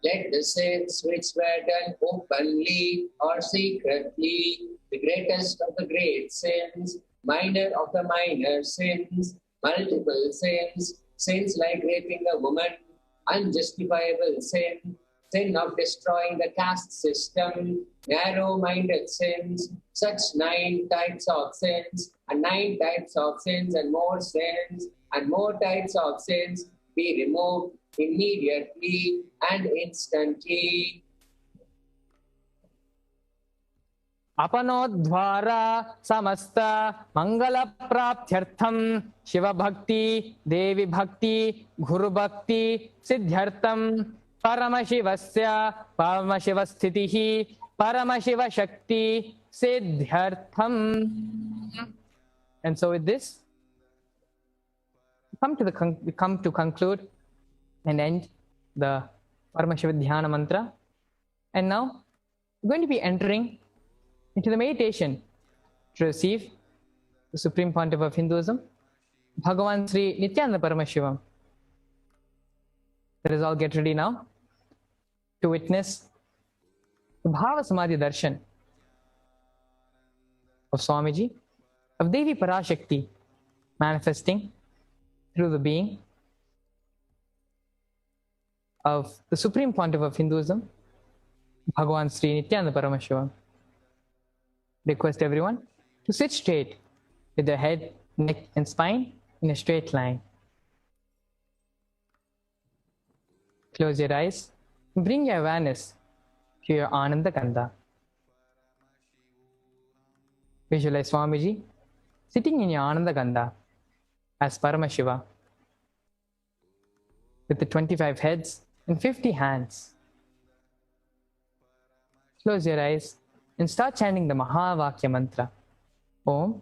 Let the sins which were done openly or secretly, the greatest of the great sins, minor of the minor sins, multiple sins, sins like raping a woman, unjustifiable sin, sin of destroying the caste system, narrow-minded sins, such 9 types of sins, and 9 types of sins, and more sins, and more types of sins be removed immediately and instantly. Apanodhvara samasta mangala praptyartham Shiva bhakti, Devi bhakti, Guru bhakti, Siddhyartham Paramashivasya, Paramashiva Paramashiva Shakti, Siddhyartham. And so with this, we come to conclude and end the Paramashiva Dhyana mantra. And now we're going to be entering into the meditation to receive the Supreme Pontiff of Hinduism, Bhagavan Sri Nithyananda Paramashivam. Let us all get ready now to witness the Bhava Samadhi Darshan of Swamiji, of Devi Parashakti manifesting through the being of the Supreme Pontiff of Hinduism, Bhagavan Sri Nithyananda Paramashivam. Request everyone to sit straight with their head, neck and spine in a straight line. Close your eyes and bring your awareness to your Ananda Kanda. Visualize Swamiji sitting in your Ananda Kanda as Paramashiva with the 25 heads and 50 hands. Close your eyes and start chanting the Mahavakya mantra. Om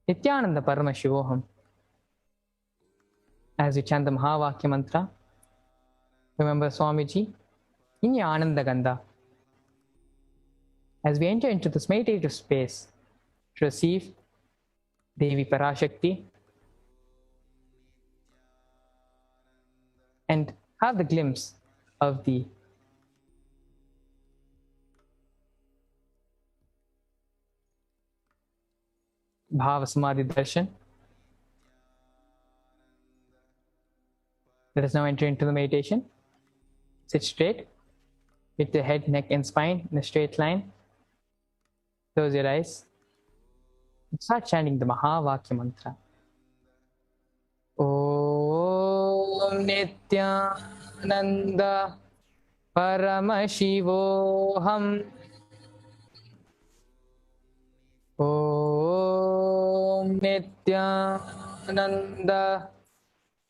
Nithyananda Paramashivoham. As you chant the Mahavakya mantra, remember Swamiji in your Ananda Ganda. As we enter into this meditative space to receive Devi Parashakti and have the glimpse of the Bhava Samadhi Darshan. Let us now enter into the meditation. Sit straight with the head, neck and spine in a straight line. Close your eyes and start chanting the Mahavakya mantra. Om Nithyananda Paramashivoham. Om Nithyananda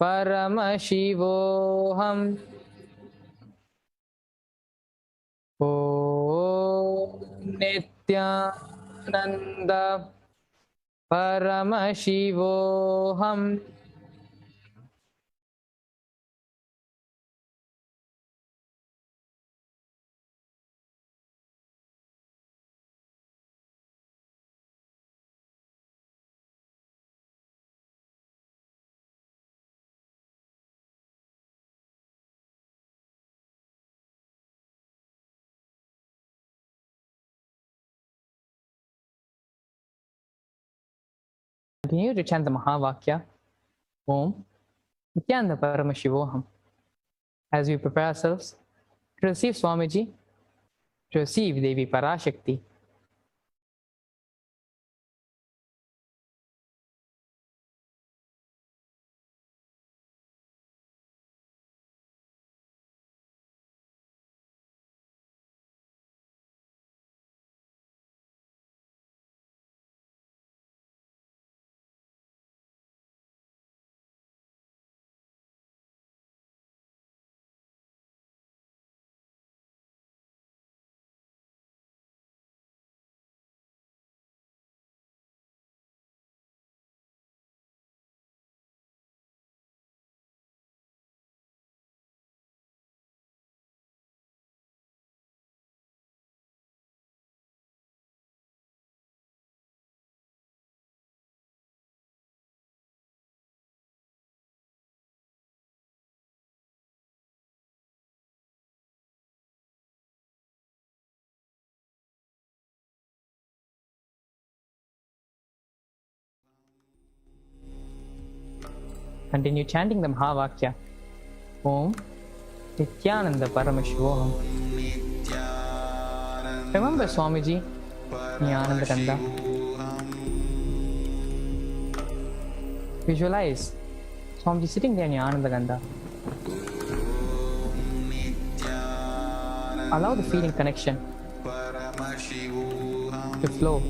Paramashivoham. Om Nithyananda Paramashivoham. Continue to chant the Mahavakya, Om Nithyananda Paramashivoham, as we prepare ourselves to receive Swamiji, to receive Devi Parashakti. Continue chanting the Mahavakya, Om Nithyananda Paramashivoham. Remember Swamiji in your Ananda Kanda. Visualize Swamiji sitting there in your Ananda Kanda. Allow the feeling connection to flow.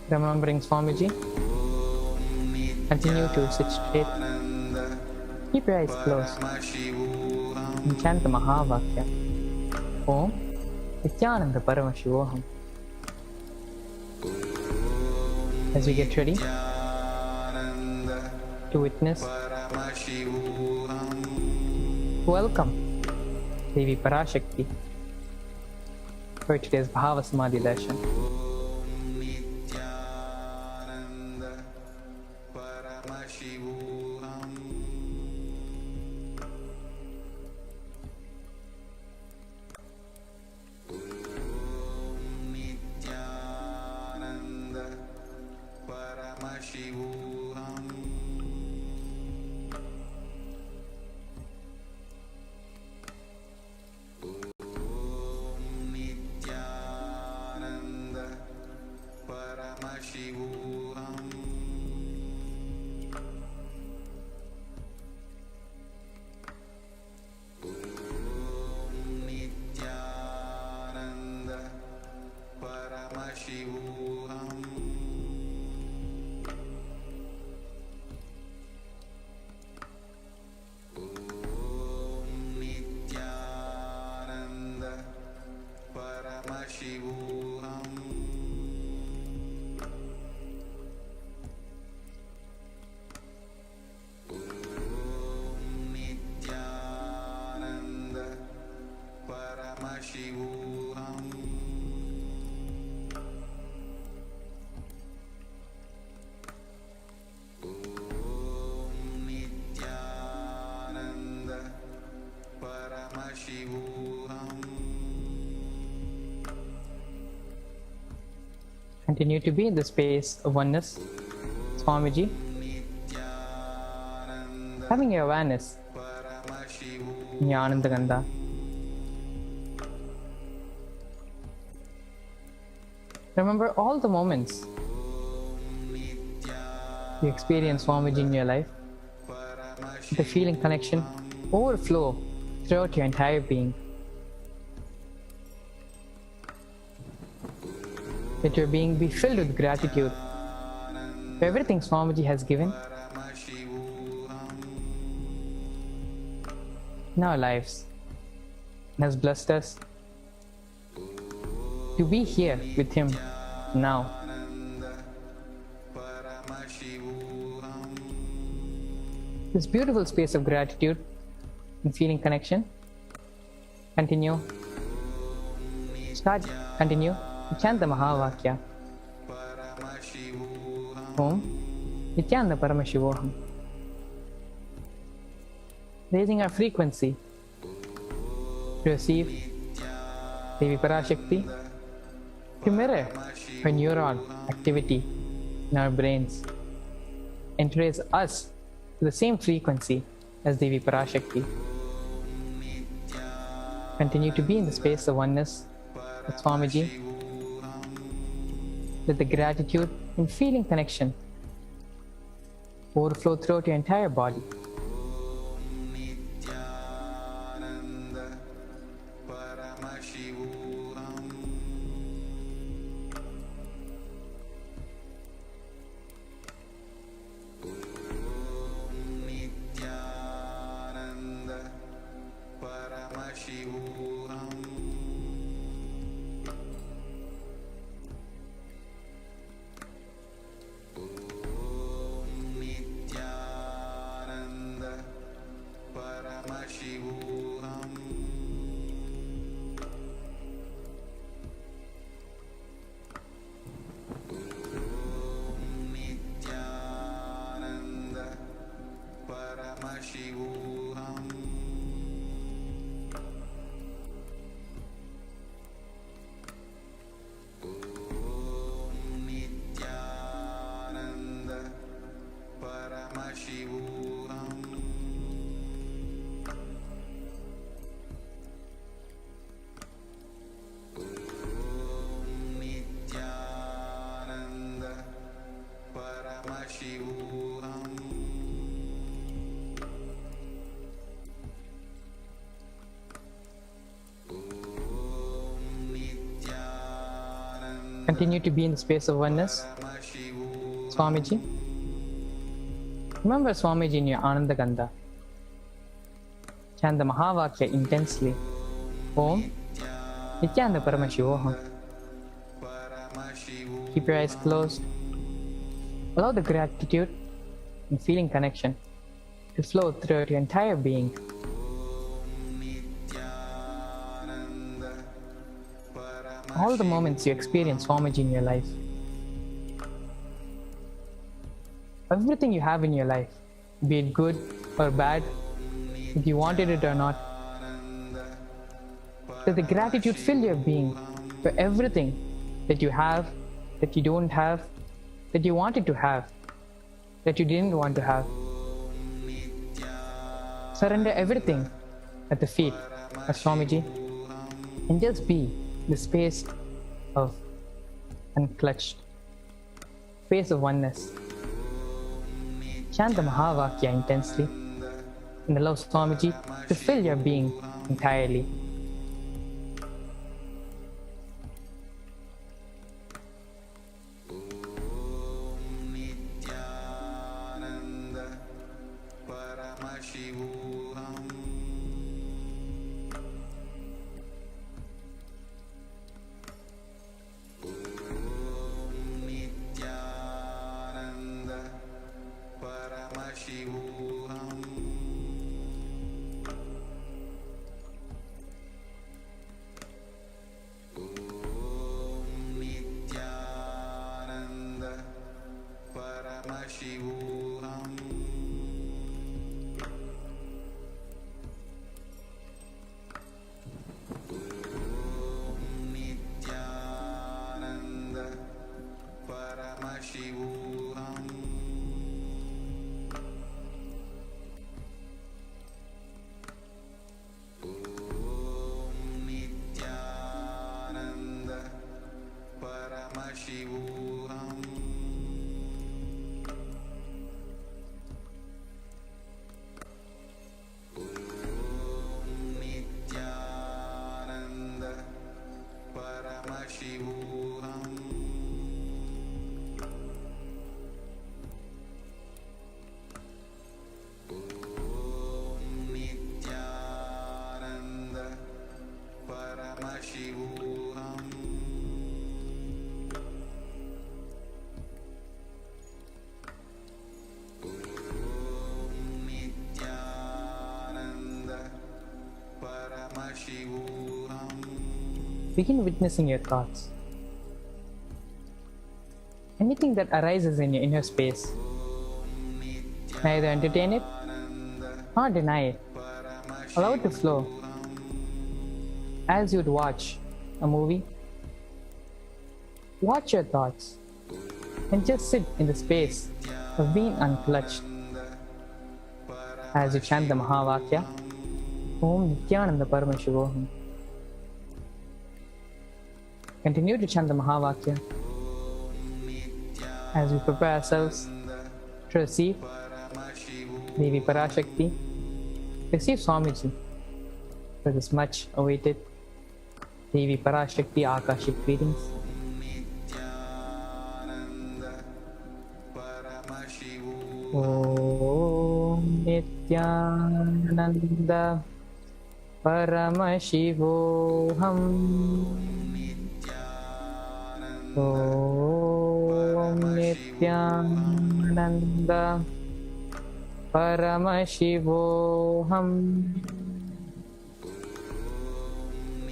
Remembering Swamiji, continue to sit straight. Keep your eyes closed and chant the Mahavakya. Om Nithyananda Paramashivoham. As we get ready to witness, welcome Devi Parashakti for today's Bhava Samadhi Darshan. Continue to be in the space of oneness, Swamiji, having your awareness in your Ananda Gandha. Remember all the moments you experience Swamiji in your life. The feeling connection overflow throughout your entire being. Let your being be filled with gratitude for everything Swamiji has given in our lives and has blessed us to be here with Him now. This beautiful space of gratitude and feeling connection. Continue. Chant the Mahavakya. Om Nithyananda Paramashivoham. Raising our frequency to receive Devi Parashakti, to mirror her neuron activity in our brains and to raise us to the same frequency as Devi Parashakti. Continue to be in the space of oneness with Swamiji. Let the gratitude and feeling connection overflow throughout your entire body. Continue to be in the space of oneness, Swamiji. Remember Swamiji in your Ananda Gandha. Chant the Mahavakya intensely. Om Nithyananda Paramashivoham. Keep your eyes closed. Allow the gratitude and feeling connection to flow throughout your entire being. All the moments you experience Swamiji in your life. Everything you have in your life, be it good or bad, if you wanted it or not, let the gratitude fill your being for everything that you have, that you don't have, that you wanted to have, that you didn't want to have. Surrender everything at the feet of Swamiji and just be the space of unclutched, space of oneness. Chant the Mahavakya intensely and allow Swamiji to fill your being entirely. Paramashivoham. Om Nithyananda Paramashivoham. Begin witnessing your thoughts. Anything that arises in your inner space, neither entertain it nor deny it. Allow it to flow as you'd watch a movie. Watch your thoughts and just sit in the space of being unclutched as you chant the Mahavakya, Om Nithyananda Paramashivoham. Continue to chant the Mahavakya as we prepare ourselves to receive Devi Parashakti, receive Swamiji for this much awaited Devi Parashakti Akashic readings. Om Nithyananda Paramashivoham. Om Nithyananda Paramashivoham.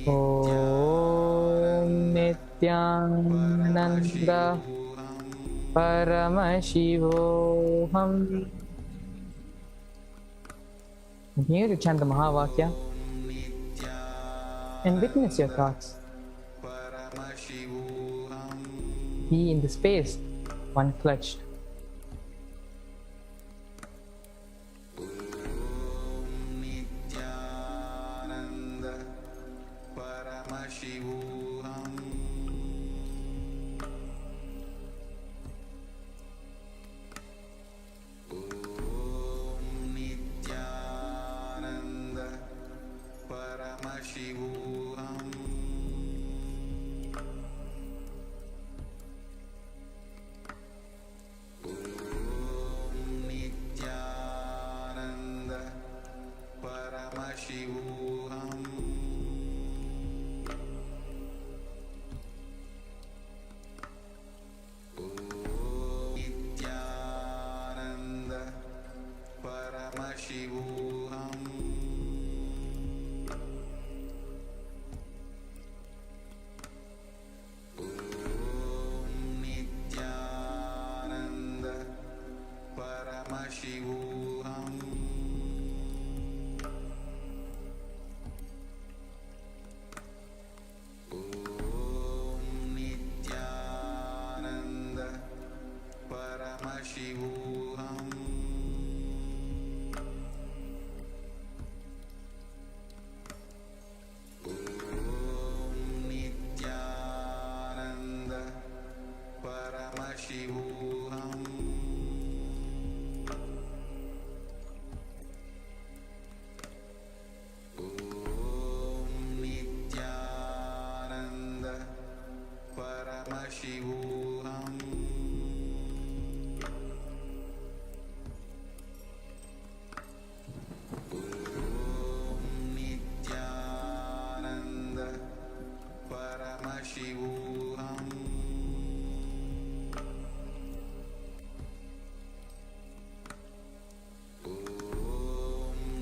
Om Nithyananda Paramashivoham. Continue to chant the Mahavakya and witness your thoughts. Be in the space, one clutched.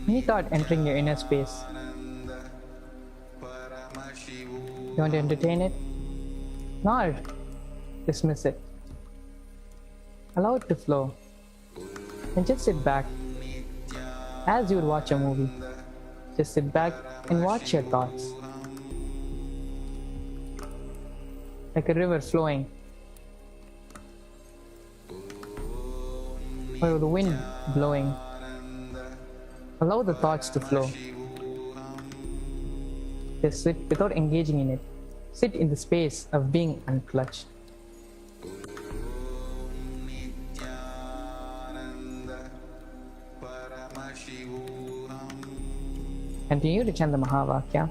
Any thought entering your inner space, don't entertain it, nor dismiss it. Allow it to flow, and just sit back as you would watch a movie. Just sit back and watch your thoughts. Like a river flowing, or the wind blowing. Allow the thoughts to flow. Just sit without engaging in it. Sit in the space of being unclutched. Continue to chant the Mahavakya